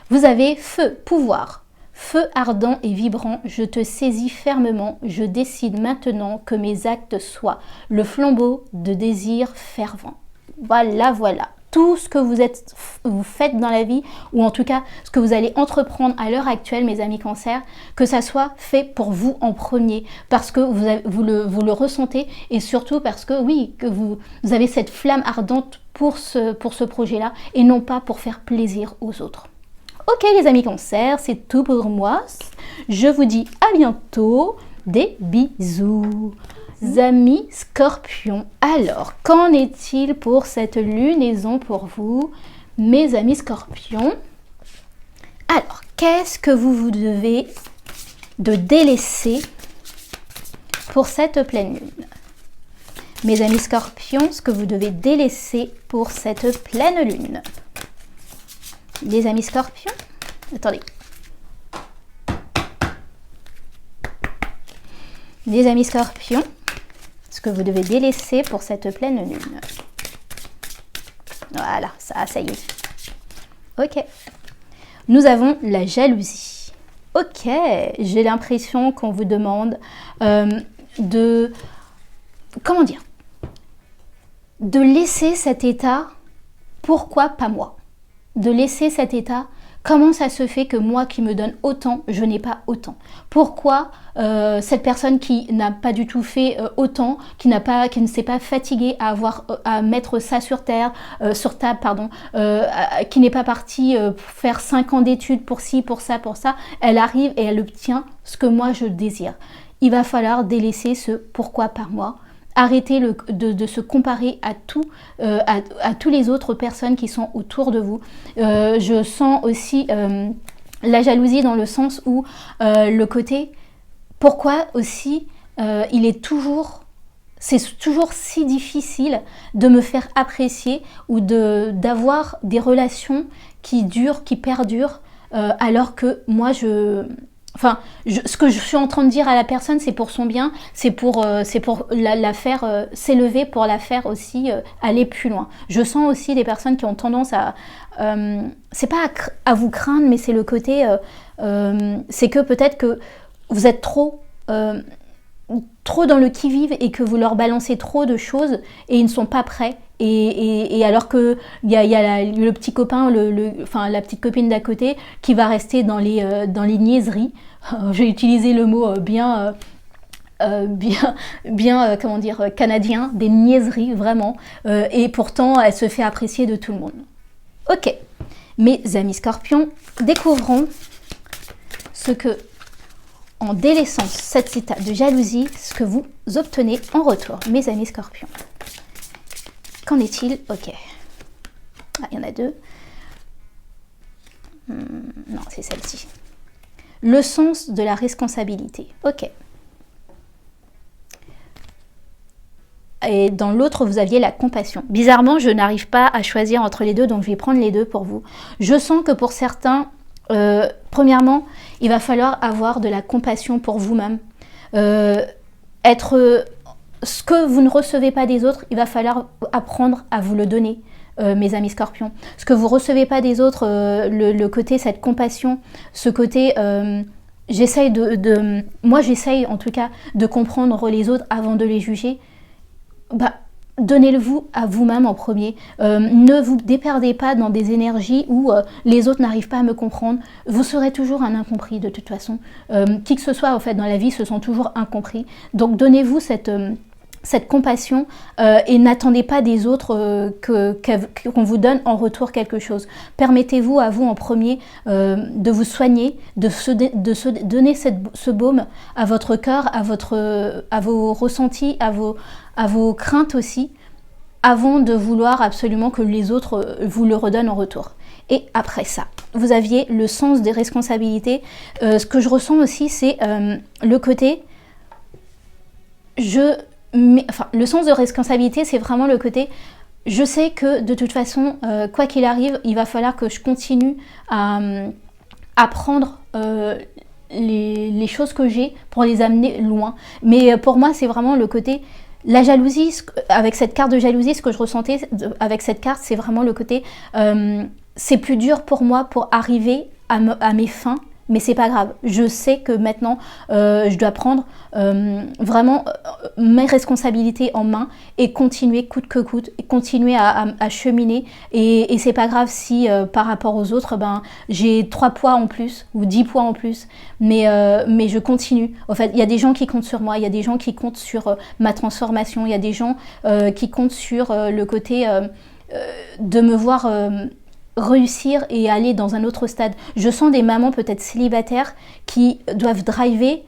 vous avez feu, pouvoir, feu ardent et vibrant, je te saisis fermement, je décide maintenant que mes actes soient le flambeau de désir fervent. Voilà, voilà. Tout ce que vous faites dans la vie, ou en tout cas ce que vous allez entreprendre à l'heure actuelle, mes amis Cancer, que ça soit fait pour vous en premier, parce que vous le ressentez, et surtout parce que oui, que vous avez cette flamme ardente pour ce projet-là, et non pas pour faire plaisir aux autres. Ok les amis Cancer, c'est tout pour moi. Je vous dis à bientôt, des bisous. Amis Scorpions, alors qu'en est-il pour cette lunaison pour vous, mes amis Scorpions? Alors, qu'est-ce que vous devez de délaisser pour cette pleine lune? Mes amis Scorpions, ce que vous devez délaisser pour cette pleine lune. Les amis Scorpions, attendez. Les amis Scorpions, ce que vous devez délaisser pour cette pleine lune. Voilà, ça y est. Ok. Nous avons la jalousie. Ok, j'ai l'impression qu'on vous demande de... Comment dire? De laisser cet état, pourquoi pas moi? De laisser cet état, comment ça se fait que moi qui me donne autant, je n'ai pas autant? Pourquoi cette personne qui n'a pas du tout fait autant, qui ne s'est pas fatiguée à mettre ça sur table, qui n'est pas partie faire 5 ans d'études pour ci, pour ça, elle arrive et elle obtient ce que moi je désire. Il va falloir délaisser ce pourquoi pas moi. Arrêtez de se comparer à toutes les autres personnes qui sont autour de vous. Je sens aussi la jalousie dans le sens où le côté, pourquoi aussi c'est toujours si difficile de me faire apprécier ou d'avoir des relations qui durent, qui perdurent, alors que moi ce que je suis en train de dire à la personne, c'est pour son bien, c'est pour la faire s'élever, pour la faire aussi aller plus loin. Je sens aussi des personnes qui ont tendance à... c'est pas à vous craindre, mais c'est le côté... c'est que peut-être que vous êtes trop dans le qui-vive et que vous leur balancez trop de choses et ils ne sont pas prêts. Et alors qu'il y a le petit copain, la petite copine d'à côté qui va rester dans les niaiseries. J'ai utilisé le mot bien comment dire, canadien, des niaiseries vraiment. Et pourtant, elle se fait apprécier de tout le monde. Ok, mes amis Scorpions, découvrons ce que, en délaissant cet état de jalousie, ce que vous obtenez en retour, mes amis Scorpions. Qu'en est-il? Ok. Ah, il y en a deux. Non, c'est celle-ci. Le sens de la responsabilité. Ok. Et dans l'autre, vous aviez la compassion. Bizarrement, je n'arrive pas à choisir entre les deux, donc je vais prendre les deux pour vous. Je sens que pour certains, premièrement, il va falloir avoir de la compassion pour vous-même. Ce que vous ne recevez pas des autres, il va falloir apprendre à vous le donner, mes amis Scorpions. Ce que vous ne recevez pas des autres, le côté, cette compassion, ce côté, moi j'essaye en tout cas de comprendre les autres avant de les juger. Donnez-le-vous à vous-même en premier. Ne vous déperdez pas dans des énergies où les autres n'arrivent pas à me comprendre. Vous serez toujours un incompris de toute façon. Qui que ce soit en fait dans la vie se sent toujours incompris. Donc donnez-vous cette compassion et n'attendez pas des autres qu'on vous donne en retour quelque chose. Permettez-vous à vous en premier de vous soigner, de se donner ce baume à votre cœur, à vos ressentis, à vos craintes aussi, avant de vouloir absolument que les autres vous le redonnent en retour. Et après ça, vous aviez le sens des responsabilités. Ce que je ressens aussi, c'est le côté... le sens de responsabilité, c'est vraiment le côté, je sais que de toute façon, quoi qu'il arrive, il va falloir que je continue à prendre les choses que j'ai pour les amener loin. Mais pour moi, c'est vraiment le côté, la jalousie, avec cette carte de jalousie, ce que je ressentais avec cette carte, c'est vraiment le côté, c'est plus dur pour moi pour arriver à mes fins. Mais c'est pas grave, je sais que maintenant je dois prendre vraiment mes responsabilités en main et continuer coûte que coûte, et continuer à cheminer. Et c'est pas grave si par rapport aux autres, j'ai 3 poids en plus ou 10 poids en plus, mais je continue. En fait, il y a des gens qui comptent sur moi, il y a des gens qui comptent sur ma transformation, il y a des gens qui comptent sur le côté de me voir... réussir et aller dans un autre stade. Je sens des mamans peut-être célibataires qui doivent driver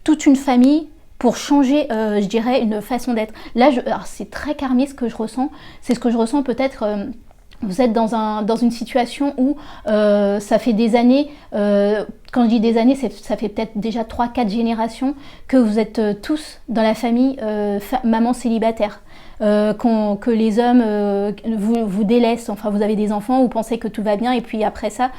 toute une famille pour changer, je dirais, une façon d'être. Là, alors c'est très karmique ce que je ressens. C'est ce que je ressens peut-être... vous êtes dans une situation où ça fait des années, quand je dis des années, ça fait peut-être déjà 3-4 générations que vous êtes tous dans la famille maman célibataire. Que les hommes vous délaissent, enfin vous avez des enfants, vous pensez que tout va bien et puis après ça,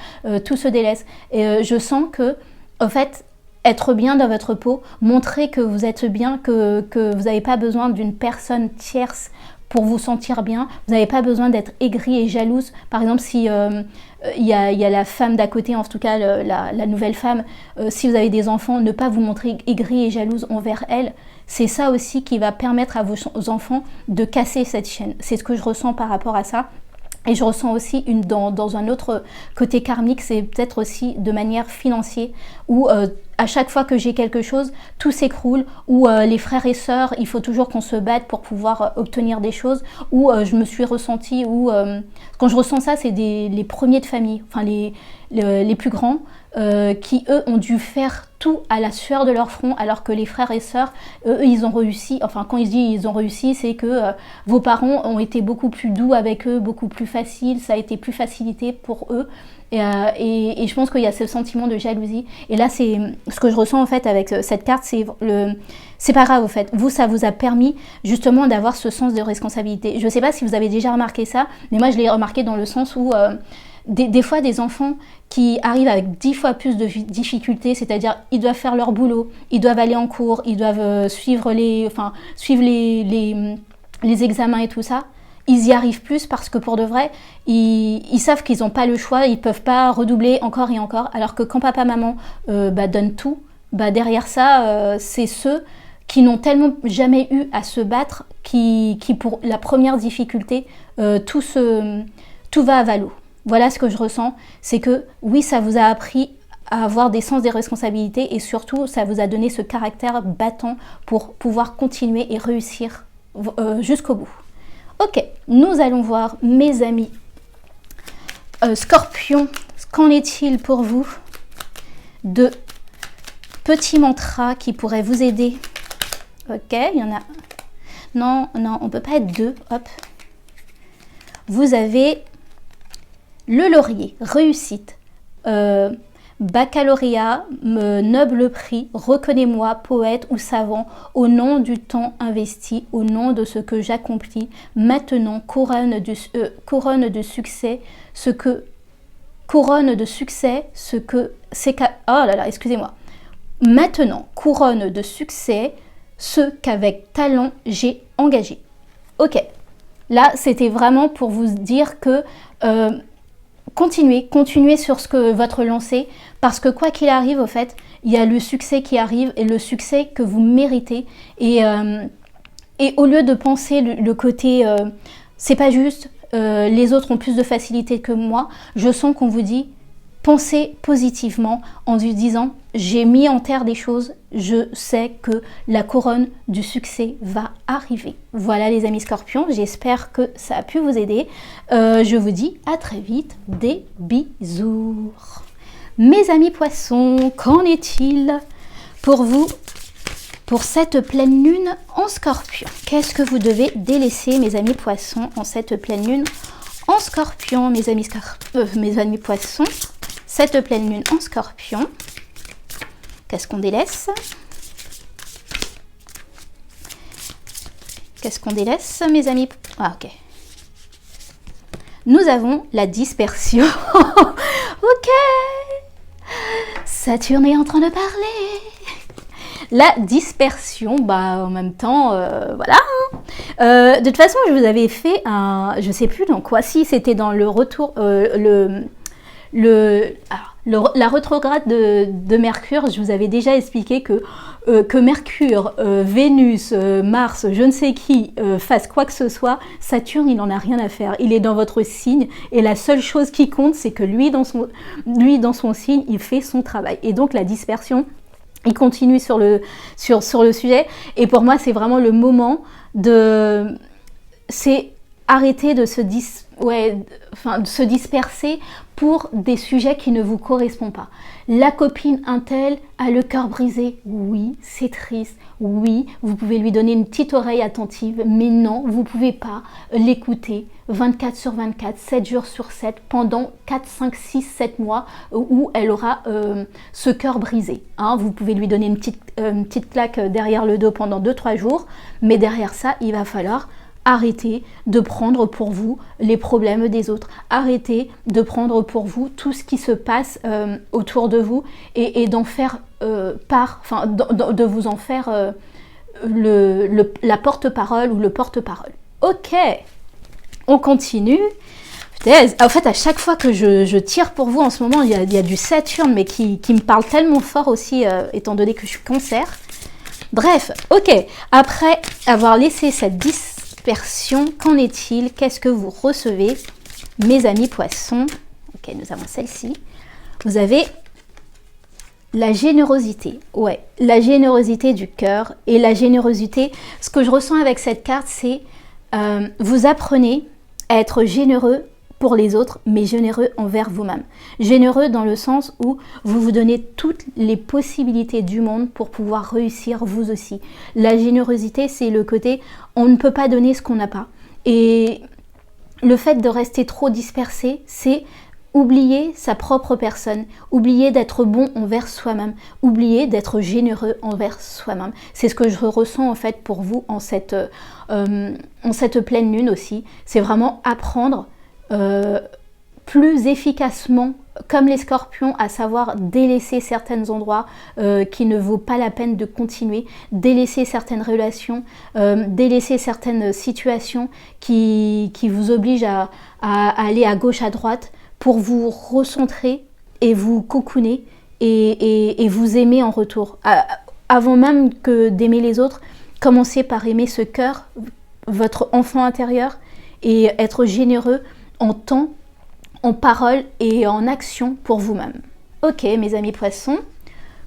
tout se délaisse. Et je sens que, en fait, être bien dans votre peau, montrer que vous êtes bien, que vous n'avez pas besoin d'une personne tierce pour vous sentir bien, vous n'avez pas besoin d'être aigrie et jalouse. Par exemple, si il y a la femme d'à côté, en tout cas la nouvelle femme, si vous avez des enfants, ne pas vous montrer aigrie et jalouse envers elle. C'est ça aussi qui va permettre à vos enfants de casser cette chaîne. C'est ce que je ressens par rapport à ça. Et je ressens aussi dans un autre côté karmique, c'est peut-être aussi de manière financière, où à chaque fois que j'ai quelque chose, tout s'écroule, où les frères et sœurs, il faut toujours qu'on se batte pour pouvoir obtenir des choses, où je me suis ressentie, quand je ressens ça, c'est les premiers de famille, enfin les plus grands, qui eux ont dû faire tout à la sueur de leur front, alors que les frères et sœurs, eux, ils ont réussi. Enfin, quand ils disent ils ont réussi, c'est que vos parents ont été beaucoup plus doux avec eux, beaucoup plus facile, ça a été plus facilité pour eux. Et je pense qu'il y a ce sentiment de jalousie. Et là, c'est ce que je ressens en fait avec cette carte, c'est pas grave en fait. Vous, ça vous a permis justement d'avoir ce sens de responsabilité. Je ne sais pas si vous avez déjà remarqué ça, mais moi je l'ai remarqué dans le sens où des fois des enfants qui arrivent avec 10 fois plus de difficultés, c'est-à-dire ils doivent faire leur boulot, ils doivent aller en cours, ils doivent suivre les examens et tout ça. Ils y arrivent plus parce que pour de vrai, ils savent qu'ils n'ont pas le choix, ils ne peuvent pas redoubler encore et encore. Alors que quand papa, maman donnent tout, derrière ça, c'est ceux qui n'ont tellement jamais eu à se battre, qui pour la première difficulté, tout va à valo. Voilà ce que je ressens, c'est que oui, ça vous a appris à avoir des sens des responsabilités et surtout, ça vous a donné ce caractère battant pour pouvoir continuer et réussir jusqu'au bout. Ok, nous allons voir, mes amis. Scorpion, qu'en est-il pour vous de petits mantras qui pourraient vous aider? Ok, il y en a... Non, on ne peut pas être deux. Hop. Vous avez le laurier, réussite. Baccalauréat, noble prix, reconnais-moi, poète ou savant, au nom du temps investi, au nom de ce que j'accomplis, maintenant couronne de succès, ce que c'est oh là là, excusez-moi. Maintenant, couronne de succès, ce qu'avec talent j'ai engagé. Ok, là c'était vraiment pour vous dire que continuez sur votre lancée, parce que quoi qu'il arrive, au fait, il y a le succès qui arrive et le succès que vous méritez. Et au lieu de penser le côté c'est pas juste, les autres ont plus de facilité que moi, je sens qu'on vous dit Pensez positivement en vous disant j'ai mis en terre des choses, je sais que la couronne du succès va arriver. Voilà les amis scorpions, j'espère que ça a pu vous aider. Je vous dis à très vite, des bisous. Mes amis poissons, qu'en est-il pour vous pour cette pleine lune en scorpion? Qu'est-ce que vous devez délaisser mes amis poissons en cette pleine lune en scorpion, mes amis poissons? Cette pleine lune en scorpion, qu'est-ce qu'on délaisse? Qu'est-ce qu'on délaisse, mes amis? Ah, ok. Nous avons la dispersion. Ok. Saturne est en train de parler. La dispersion, bah en même temps, voilà. De toute façon, je vous avais fait un, je sais plus dans quoi, si c'était dans le retour, la rétrograde de Mercure. Je vous avais déjà expliqué que Mercure, Vénus, Mars, je ne sais qui, fasse quoi que ce soit, Saturne, il n'en a rien à faire. Il est dans votre signe et la seule chose qui compte, c'est que lui, dans son signe, il fait son travail. Et donc la dispersion, il continue sur le sujet. Et pour moi, c'est vraiment le moment de... C'est arrêter de se disperser pour des sujets qui ne vous correspondent pas. La copine untel a le cœur brisé. Oui, c'est triste. Oui, vous pouvez lui donner une petite oreille attentive, mais non, vous ne pouvez pas l'écouter 24 sur 24, 7 jours sur 7, pendant 4, 5, 6, 7 mois où elle aura ce cœur brisé. Hein, vous pouvez lui donner une petite claque derrière le dos pendant 2-3 jours, mais derrière ça, il va falloir arrêtez de prendre pour vous les problèmes des autres. Arrêtez de prendre pour vous tout ce qui se passe autour de vous et d'en faire part, enfin de vous en faire la porte-parole ou le porte-parole. Ok, on continue. En fait, à chaque fois que je tire pour vous en ce moment, il y a du Saturne, mais qui me parle tellement fort aussi, étant donné que je suis Cancer. Bref, ok, après avoir laissé cette dispersion, qu'en est-il? Qu'est-ce que vous recevez, mes amis poissons? Ok, nous avons celle-ci. Vous avez la générosité. Ouais, la générosité du cœur et la générosité. Ce que je ressens avec cette carte, c'est vous apprenez à être généreux pour les autres, mais généreux envers vous-même. Généreux dans le sens où vous vous donnez toutes les possibilités du monde pour pouvoir réussir vous aussi. La générosité, c'est le côté, on ne peut pas donner ce qu'on n'a pas. Et le fait de rester trop dispersé, c'est oublier sa propre personne, oublier d'être bon envers soi-même, oublier d'être généreux envers soi-même. C'est ce que je ressens en fait pour vous en cette pleine lune aussi. C'est vraiment apprendre plus efficacement, comme les scorpions, à savoir délaisser certains endroits qui ne vaut pas la peine de continuer, délaisser certaines relations, délaisser certaines situations qui vous obligent à aller à gauche, à droite, pour vous recentrer et vous cocooner et vous aimer en retour. Avant même que d'aimer les autres, commencez par aimer ce cœur, votre enfant intérieur, et être généreux en temps, en parole et en action pour vous-même. Ok, mes amis poissons,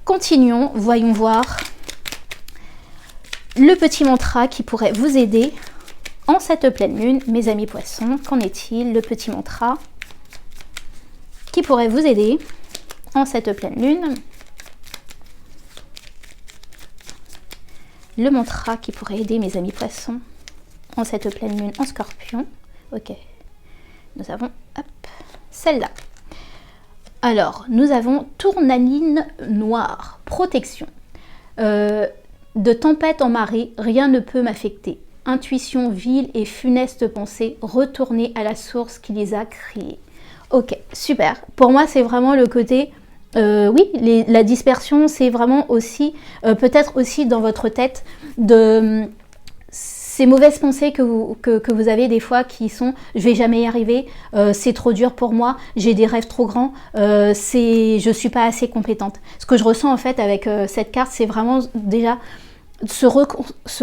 continuons, voyons voir le petit mantra qui pourrait vous aider en cette pleine lune. Mes amis poissons, qu'en est-il? Le petit mantra qui pourrait vous aider en cette pleine lune. Le mantra qui pourrait aider mes amis poissons en cette pleine lune en scorpion. Ok, nous avons celle-là. Alors, nous avons tourmaline noire, protection. De tempête en marée, rien ne peut m'affecter. Intuition vile et funeste pensée, retourner à la source qui les a créés. Ok, super. Pour moi, c'est vraiment le côté... oui, la dispersion, c'est vraiment aussi, peut-être aussi dans votre tête, de ces mauvaises pensées que vous avez des fois qui sont « je vais jamais y arriver, c'est trop dur pour moi, j'ai des rêves trop grands, je suis pas assez compétente ». Ce que je ressens en fait avec cette carte, c'est vraiment déjà se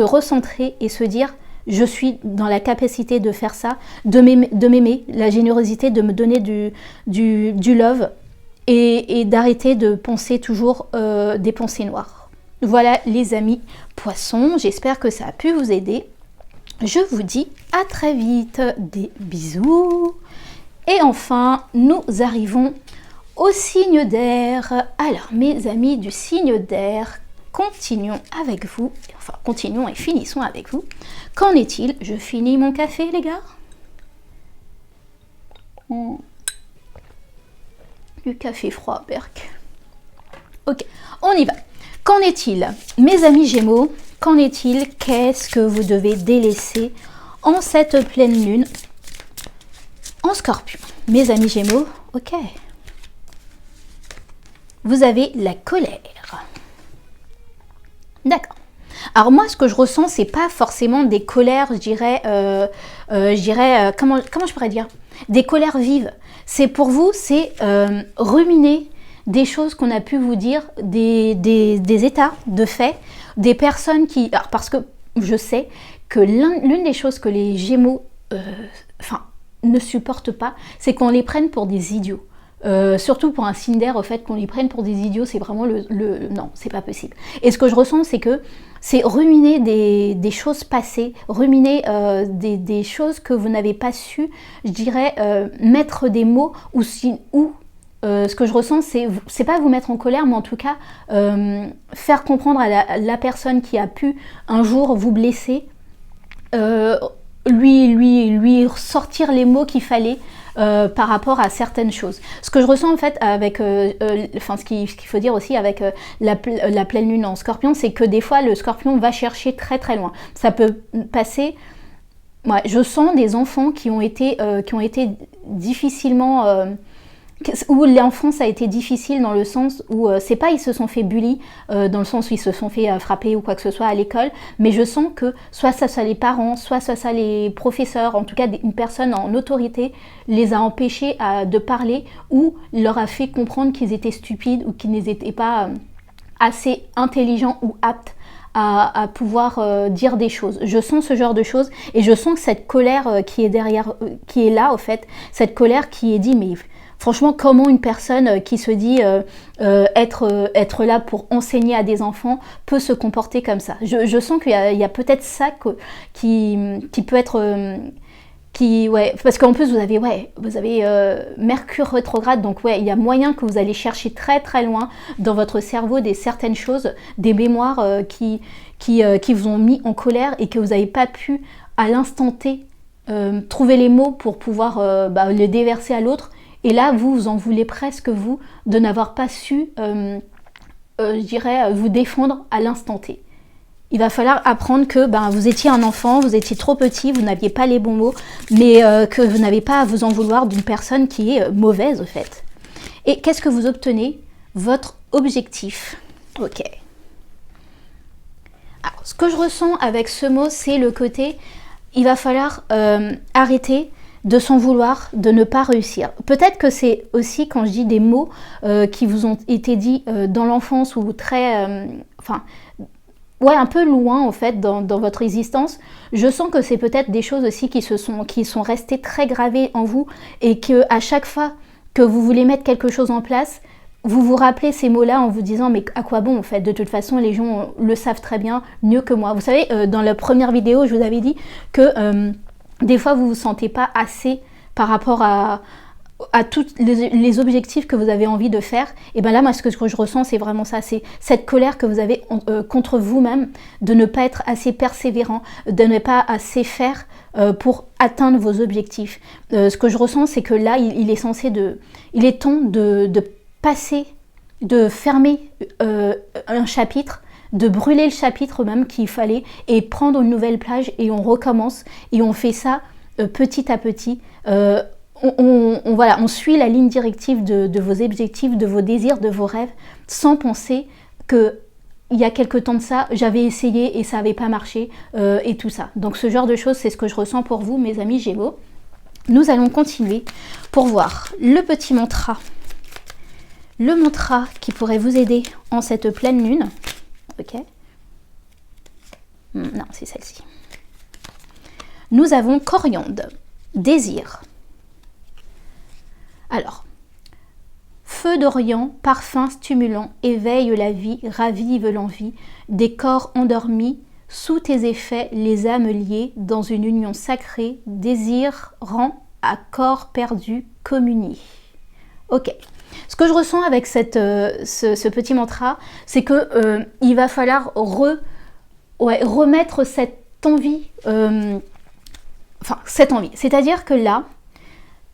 recentrer et se dire « je suis dans la capacité de faire ça, de m'aimer, la générosité, de me donner du love ». et d'arrêter de penser toujours des pensées noires. Voilà les amis poissons, j'espère que ça a pu vous aider. Je vous dis à très vite, des bisous. Et enfin, nous arrivons au signe d'air. Alors mes amis du signe d'air, continuons avec vous, enfin continuons et finissons avec vous. Qu'en est-il? Je finis mon café les gars. Du café froid, Berk. Ok, on y va. Qu'en est-il? Mes amis Gémeaux, qu'en est-il? Qu'est-ce que vous devez délaisser en cette pleine lune en Scorpion? Mes amis Gémeaux, ok. Vous avez la colère. D'accord. Alors moi, ce que je ressens, c'est pas forcément des colères, je dirais, comment je pourrais dire, des colères vives. C'est pour vous, c'est ruminer des choses qu'on a pu vous dire, des états de fait, des personnes qui... Alors parce que je sais que l'une des choses que les Gémeaux ne supportent pas, c'est qu'on les prenne pour des idiots. Surtout pour un signe d'air, au fait qu'on les prenne pour des idiots, c'est vraiment non, c'est pas possible. Et ce que je ressens, c'est que c'est ruminer des choses passées, ruminer des choses que vous n'avez pas su, je dirais, mettre des mots ou ce que je ressens, c'est pas vous mettre en colère, mais en tout cas faire comprendre à la personne qui a pu un jour vous blesser, lui sortir les mots qu'il fallait par rapport à certaines choses. Ce que je ressens en fait avec, ce qu'il faut dire aussi avec la pleine lune en Scorpion, c'est que des fois le Scorpion va chercher très très loin. Ça peut passer. Ouais, je sens des enfants qui ont été difficilement où l'enfance a été difficile dans le sens où c'est pas ils se sont fait bully dans le sens où ils se sont fait frapper ou quoi que ce soit à l'école, mais je sens que soit ça les parents, soit ça les professeurs, en tout cas une personne en autorité les a empêchés de parler ou leur a fait comprendre qu'ils étaient stupides ou qu'ils n'étaient pas assez intelligents ou aptes à pouvoir dire des choses. Je sens ce genre de choses et je sens que cette colère qui est derrière, qui est là au fait, cette colère qui est dit mais franchement, comment une personne qui se dit être là pour enseigner à des enfants peut se comporter comme ça? Je sens qu'il y a peut-être ça qui peut être... ouais, parce qu'en plus vous avez Mercure rétrograde, donc ouais, il y a moyen que vous allez chercher très très loin dans votre cerveau certaines choses, des mémoires qui vous ont mis en colère et que vous n'avez pas pu à l'instant T trouver les mots pour pouvoir les déverser à l'autre. Et là, vous en voulez presque, vous, de n'avoir pas su, je dirais, vous défendre à l'instant T. Il va falloir apprendre que vous étiez un enfant, vous étiez trop petit, vous n'aviez pas les bons mots, mais que vous n'avez pas à vous en vouloir d'une personne qui est mauvaise, au fait. Et qu'est-ce que vous obtenez? Votre objectif. Ok. Alors, ce que je ressens avec ce mot, c'est le côté, il va falloir arrêter de s'en vouloir, de ne pas réussir. Peut-être que c'est aussi quand je dis des mots qui vous ont été dits dans l'enfance ou très... un peu loin en fait dans votre existence. Je sens que c'est peut-être des choses aussi qui sont restées très gravées en vous et que à chaque fois que vous voulez mettre quelque chose en place, vous vous rappelez ces mots-là en vous disant mais à quoi bon en fait? De toute façon les gens le savent très bien, mieux que moi. Vous savez, dans la première vidéo, je vous avais dit que des fois vous vous sentez pas assez par rapport à tous les objectifs que vous avez envie de faire. Et bien là, moi, ce que je ressens, c'est vraiment ça. C'est cette colère que vous avez contre vous-même, de ne pas être assez persévérant, de ne pas assez faire pour atteindre vos objectifs. Ce que je ressens, c'est que là, il est temps de passer, de fermer un chapitre, de brûler le chapitre même qu'il fallait et prendre une nouvelle plage et on recommence et on fait ça petit à petit. On suit la ligne directive de vos objectifs, de vos désirs, de vos rêves, sans penser que il y a quelque temps de ça, j'avais essayé et ça n'avait pas marché et tout ça. Donc ce genre de choses, c'est ce que je ressens pour vous, mes amis Gémeaux. Nous allons continuer pour voir le petit mantra. Le mantra qui pourrait vous aider en cette pleine lune. Ok. Non, c'est celle-ci. Nous avons coriandre, désir. Alors, feu d'Orient, parfum stimulant, éveille la vie, ravive l'envie, des corps endormis, sous tes effets, les âmes liées, dans une union sacrée, désir rend à corps perdu communie. Ok. Ce que je ressens avec ce petit mantra, c'est que il va falloir remettre cette envie, cette envie. C'est-à-dire que là,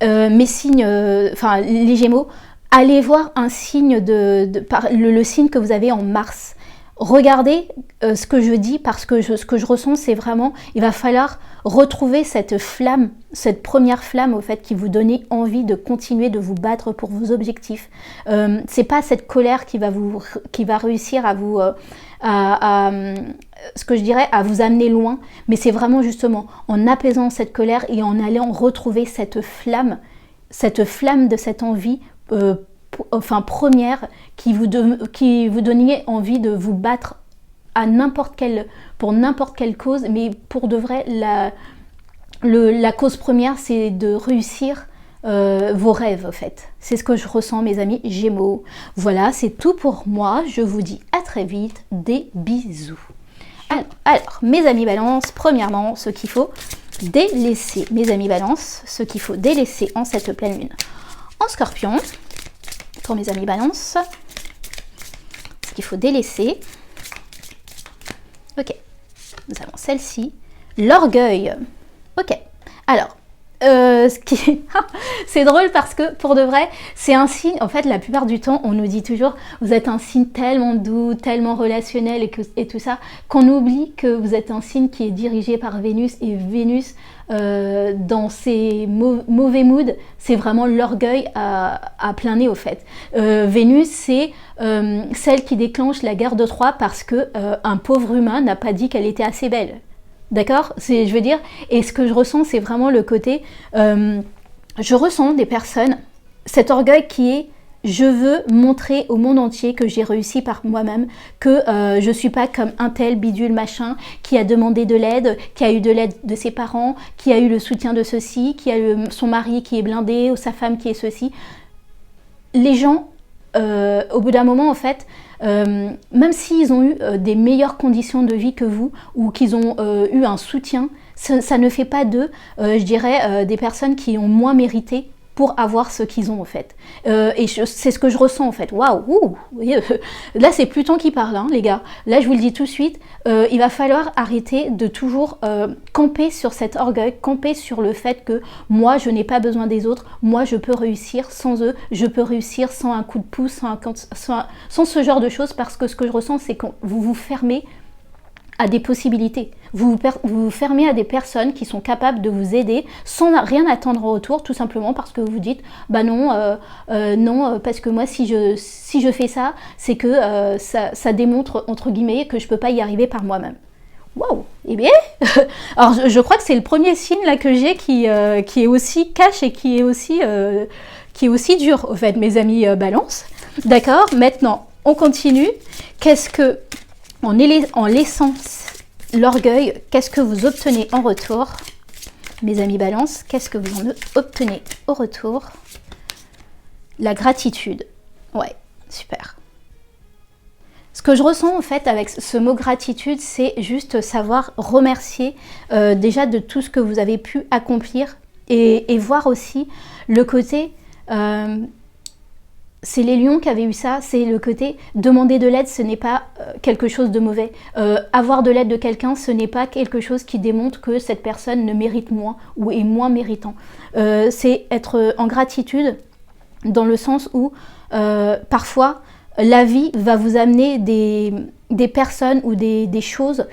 mes signes, les Gémeaux, allez voir un signe le signe que vous avez en Mars. Regardez ce que je dis, parce que ce que je ressens, c'est vraiment, il va falloir retrouver cette flamme, cette première flamme au fait qui vous donnait envie de continuer de vous battre pour vos objectifs. C'est pas cette colère qui va réussir à vous, ce que je dirais, à vous amener loin, mais c'est vraiment justement en apaisant cette colère et en allant retrouver cette flamme de cette envie première qui vous donnait envie de vous battre pour n'importe quelle cause, mais pour de vrai, la cause première, c'est de réussir vos rêves, en fait. C'est ce que je ressens, mes amis Gémeaux. Voilà, c'est tout pour moi. Je vous dis à très vite. Des bisous. Alors, mes amis Balance, premièrement, ce qu'il faut délaisser. Mes amis Balance, ce qu'il faut délaisser en cette pleine lune. En Scorpion, pour mes amis Balance, ce qu'il faut délaisser. Ok, nous avons celle-ci, l'orgueil. Ok, alors, c'est drôle parce que pour de vrai, c'est un signe, en fait la plupart du temps on nous dit toujours vous êtes un signe tellement doux, tellement relationnel et tout ça, qu'on oublie que vous êtes un signe qui est dirigé par Vénus, et Vénus dans ses mauvais moods, c'est vraiment l'orgueil à plein nez au fait. Vénus, c'est celle qui déclenche la guerre de Troie parce que un pauvre humain n'a pas dit qu'elle était assez belle. D'accord? Je veux dire, et ce que je ressens, c'est vraiment le côté, je ressens des personnes, cet orgueil qui est, je veux montrer au monde entier que j'ai réussi par moi-même, que je suis pas comme un tel bidule machin, qui a demandé de l'aide, qui a eu de l'aide de ses parents, qui a eu le soutien de ceci, qui a eu son mari qui est blindé, ou sa femme qui est ceci. Les gens, au bout d'un moment, en fait, même s'ils ont eu des meilleures conditions de vie que vous, ou qu'ils ont eu un soutien, ça ne fait pas d'eux, je dirais, des personnes qui ont moins mérité pour avoir ce qu'ils ont en fait. Et c'est ce que je ressens en fait. Waouh, là c'est Pluton qui parle, hein, les gars. Là je vous le dis tout de suite, il va falloir arrêter de toujours camper sur cet orgueil, camper sur le fait que moi je n'ai pas besoin des autres, moi je peux réussir sans eux, je peux réussir sans un coup de pouce, sans ce genre de choses, parce que ce que je ressens c'est que vous vous fermez à des possibilités. Vous vous fermez à des personnes qui sont capables de vous aider sans rien attendre en retour, tout simplement parce que vous dites bah non, non, parce que moi si je fais ça, c'est que ça démontre entre guillemets que je peux pas y arriver par moi-même. Waouh, eh bien, alors je crois que c'est le premier signe là que j'ai qui est aussi cash et qui est aussi dur, au fait, mes amis Balance. D'accord, maintenant on continue. Qu'est-ce que en laissant l'orgueil, qu'est-ce que vous obtenez en retour? Mes amis Balance, qu'est-ce que vous en obtenez au retour? La gratitude. Ouais, super. Ce que je ressens en fait avec ce mot gratitude, c'est juste savoir remercier déjà de tout ce que vous avez pu accomplir et voir aussi le côté... c'est les lions qui avaient eu ça, c'est le côté demander de l'aide, ce n'est pas quelque chose de mauvais. Avoir de l'aide de quelqu'un, ce n'est pas quelque chose qui démontre que cette personne ne mérite moins ou est moins méritant. C'est être en gratitude dans le sens où parfois la vie va vous amener des personnes ou des choses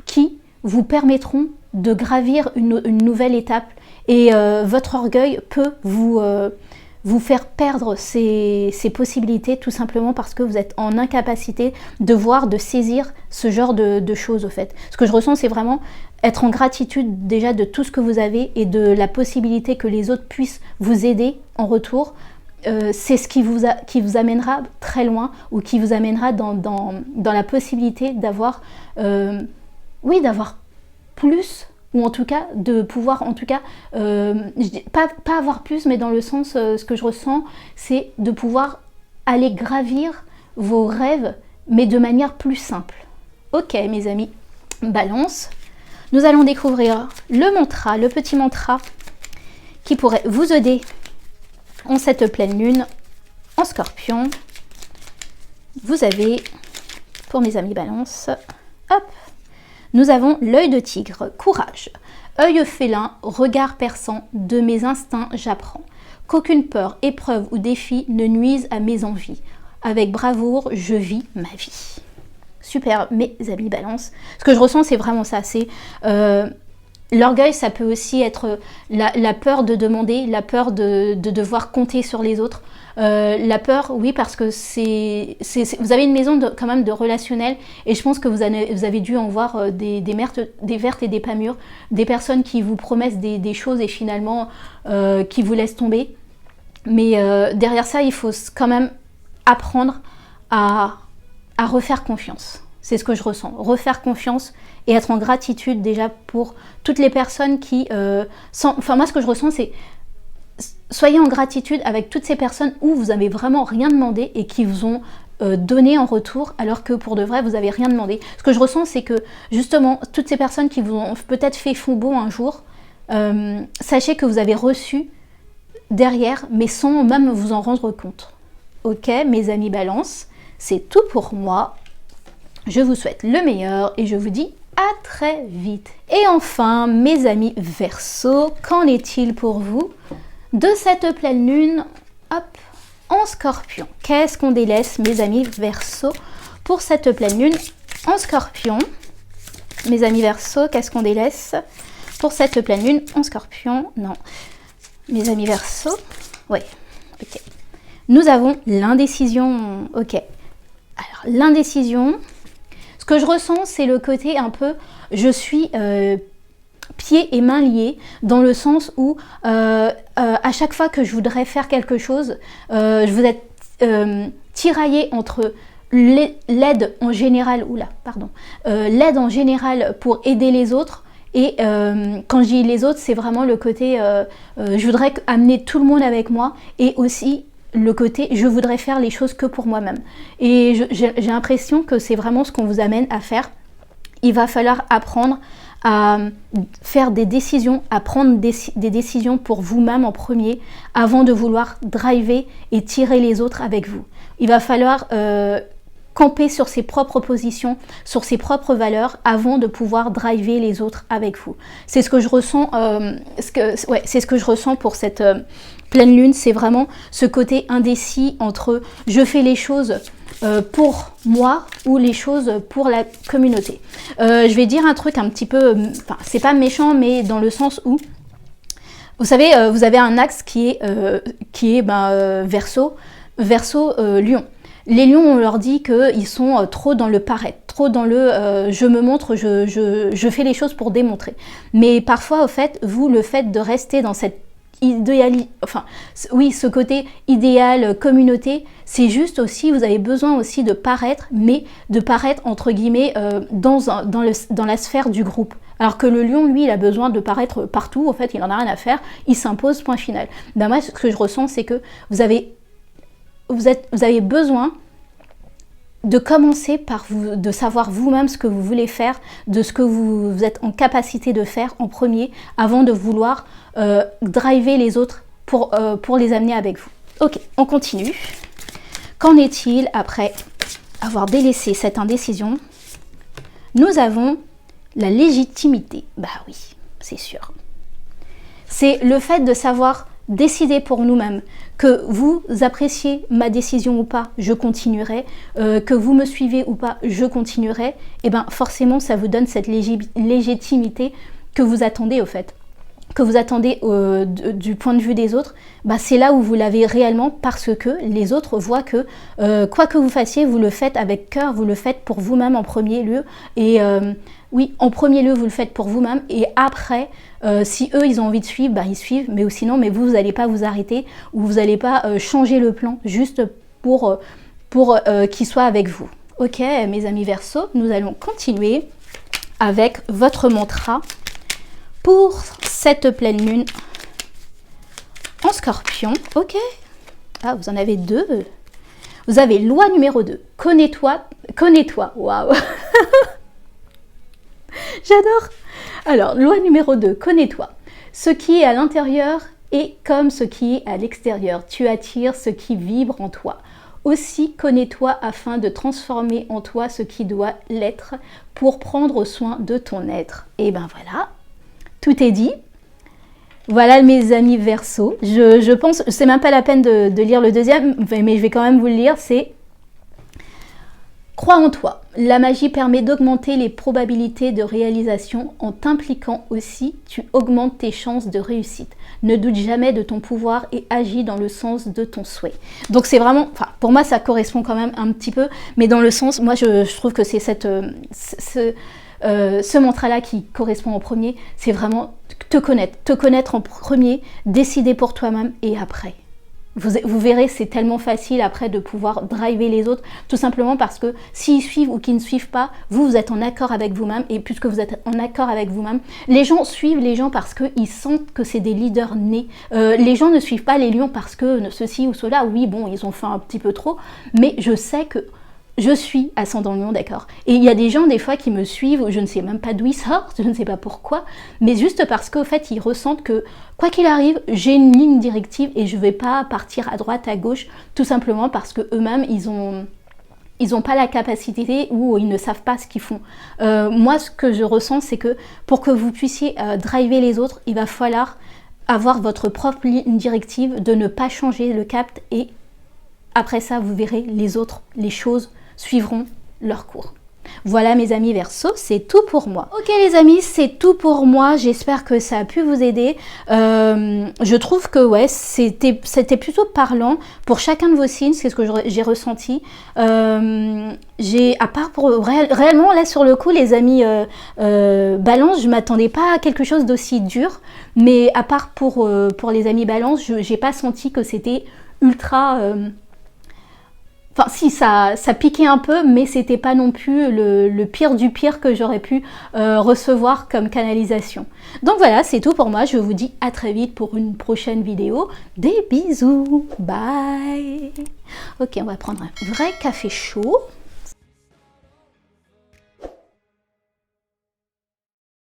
qui vous permettront de gravir une nouvelle étape, et votre orgueil peut vous faire perdre ces possibilités, tout simplement parce que vous êtes en incapacité de voir, de saisir ce genre de choses au fait. Ce que je ressens, c'est vraiment être en gratitude déjà de tout ce que vous avez et de la possibilité que les autres puissent vous aider en retour. C'est ce qui vous amènera très loin, ou qui vous amènera dans la possibilité d'avoir d'avoir plus ou en tout cas de pouvoir, en tout cas, pas avoir plus, mais dans le sens, ce que je ressens, c'est de pouvoir aller gravir vos rêves, mais de manière plus simple. Ok, mes amis, Balance, nous allons découvrir le mantra, le petit mantra qui pourrait vous aider en cette pleine lune en Scorpion. Vous avez, pour mes amis Balance, hop, nous avons l'œil de tigre, courage, œil félin, regard perçant, de mes instincts j'apprends, qu'aucune peur, épreuve ou défi ne nuise à mes envies. Avec bravoure, je vis ma vie. Super, mes amis Balance. Ce que je ressens, c'est vraiment ça. C'est l'orgueil, ça peut aussi être la peur de demander, la peur de devoir compter sur les autres. La peur, oui, parce que vous avez une maison quand même de relationnel, et je pense que vous avez dû en voir des vertes et des pas mûres, des personnes qui vous promettent des choses et finalement qui vous laissent tomber. Mais derrière ça, il faut quand même apprendre à refaire confiance. C'est ce que je ressens. Refaire confiance et être en gratitude déjà pour toutes les personnes qui... Enfin, moi, ce que je ressens, c'est... Soyez en gratitude avec toutes ces personnes où vous n'avez vraiment rien demandé et qui vous ont donné en retour, alors que pour de vrai, vous n'avez rien demandé. Ce que je ressens, c'est que justement, toutes ces personnes qui vous ont peut-être fait fond bon un jour, sachez que vous avez reçu derrière, mais sans même vous en rendre compte. Ok, mes amis Balance, c'est tout pour moi. Je vous souhaite le meilleur et je vous dis à très vite. Et enfin, mes amis Verseau, qu'en est-il pour vous de cette pleine lune, hop, en Scorpion? Qu'est-ce qu'on délaisse, mes amis Verseau, pour cette pleine lune en Scorpion? Mes amis Verseau, qu'est-ce qu'on délaisse pour cette pleine lune en Scorpion? Non. Mes amis Verseau, ouais, ok. Nous avons l'indécision, ok. Alors, l'indécision, ce que je ressens, c'est le côté un peu, je suis pieds et mains liés, dans le sens où à chaque fois que je voudrais faire quelque chose, je vous êtes tiraillé entre l'aide en général, l'aide en général pour aider les autres, et quand je dis les autres, c'est vraiment le côté, je voudrais amener tout le monde avec moi, et aussi le côté je voudrais faire les choses que pour moi-même. Et j'ai l'impression que c'est vraiment ce qu'on vous amène à faire. Il va falloir apprendre à faire des décisions, à prendre des décisions pour vous-même en premier, avant de vouloir driver et tirer les autres avec vous. Il va falloir camper sur ses propres positions, sur ses propres valeurs, avant de pouvoir driver les autres avec vous. C'est ce que je ressens, c'est ce que je ressens pour cette pleine lune. C'est vraiment ce côté indécis entre je fais les choses pour moi ou les choses pour la communauté. Je vais dire un truc un petit peu, enfin c'est pas méchant, mais dans le sens où, vous savez, vous avez un axe qui est Verseau, Lion. Les lions, on leur dit qu'ils sont trop dans le paraître, trop dans le je me montre, je fais les choses pour démontrer. Mais parfois, au fait, le fait de rester dans cette ce côté idéal, communauté, c'est juste aussi, vous avez besoin aussi de paraître, mais de paraître entre guillemets dans la sphère du groupe. Alors que le lion, lui, il a besoin de paraître partout, en fait, il en a rien à faire, il s'impose, point final. Moi, ce que je ressens, c'est que vous avez besoin de commencer par de savoir vous-même ce que vous voulez faire, de ce que vous êtes en capacité de faire en premier, avant de vouloir driver les autres pour les amener avec vous. Ok, on continue. Qu'en est-il après avoir délaissé cette indécision? Nous avons la légitimité. Bah oui, c'est sûr. C'est le fait de savoir décider pour nous-mêmes. Que vous appréciez ma décision ou pas, je continuerai. Que vous me suivez ou pas, je continuerai. Et bien forcément, ça vous donne cette légitimité que vous attendez au fait. Que vous attendez du point de vue des autres. C'est là où vous l'avez réellement, parce que les autres voient que quoi que vous fassiez, vous le faites avec cœur, vous le faites pour vous-même en premier lieu. Et oui, en premier lieu, vous le faites pour vous-même. Et après, si eux, ils ont envie de suivre, ils suivent. Mais sinon, vous n'allez pas vous arrêter ou vous n'allez pas changer le plan juste pour qu'ils soient avec vous. Ok, mes amis Verseau, nous allons continuer avec votre mantra Pour cette pleine lune en Scorpion, ok. Ah, vous en avez deux. Vous avez loi numéro 2. Connais-toi. Connais-toi. Waouh. J'adore. Alors, loi numéro 2. Connais-toi. Ce qui est à l'intérieur est comme ce qui est à l'extérieur. Tu attires ce qui vibre en toi. Aussi, connais-toi afin de transformer en toi ce qui doit l'être pour prendre soin de ton être. Et ben voilà, tout est dit. Voilà mes amis Verseau. Je pense, c'est même pas la peine de lire le deuxième, mais je vais quand même vous le lire, c'est crois en toi. La magie permet d'augmenter les probabilités de réalisation en t'impliquant aussi, tu augmentes tes chances de réussite. Ne doute jamais de ton pouvoir et agis dans le sens de ton souhait. Donc c'est vraiment, enfin pour moi ça correspond quand même un petit peu, mais dans le sens, moi je trouve que c'est ce mantra-là qui correspond en premier, c'est vraiment te connaître en premier, décider pour toi-même et après. Vous verrez, c'est tellement facile après de pouvoir driver les autres, tout simplement parce que s'ils suivent ou qu'ils ne suivent pas, vous êtes en accord avec vous-même, et puisque vous êtes en accord avec vous-même, les gens suivent les gens parce qu'ils sentent que c'est des leaders nés. Les gens ne suivent pas les lions parce que ceci ou cela, oui bon, ils ont fait un petit peu trop, mais je sais que je suis ascendant lion, d'accord. Et il y a des gens, des fois, qui me suivent, je ne sais même pas d'où ils sortent, je ne sais pas pourquoi, mais juste parce qu'au fait, ils ressentent que, quoi qu'il arrive, j'ai une ligne directive et je ne vais pas partir à droite, à gauche, tout simplement parce qu'eux-mêmes, ils n'ont pas la capacité ou ils ne savent pas ce qu'ils font. Moi, ce que je ressens, c'est que pour que vous puissiez driver les autres, il va falloir avoir votre propre ligne directive, de ne pas changer le cap, et après ça, vous verrez les autres, les choses suivront leur cours. Voilà mes amis Verseau, c'est tout pour moi. Ok les amis, c'est tout pour moi, j'espère que ça a pu vous aider. Je trouve que ouais, c'était plutôt parlant pour chacun de vos signes, c'est ce que j'ai ressenti. À part pour réellement là sur le coup les amis Balance, je m'attendais pas à quelque chose d'aussi dur, mais à part pour les amis Balance, j'ai pas senti que c'était ultra... Enfin, si, ça piquait un peu, mais c'était pas non plus le pire du pire que j'aurais pu recevoir comme canalisation. Donc voilà, c'est tout pour moi. Je vous dis à très vite pour une prochaine vidéo. Des bisous. Bye. Ok, on va prendre un vrai café chaud.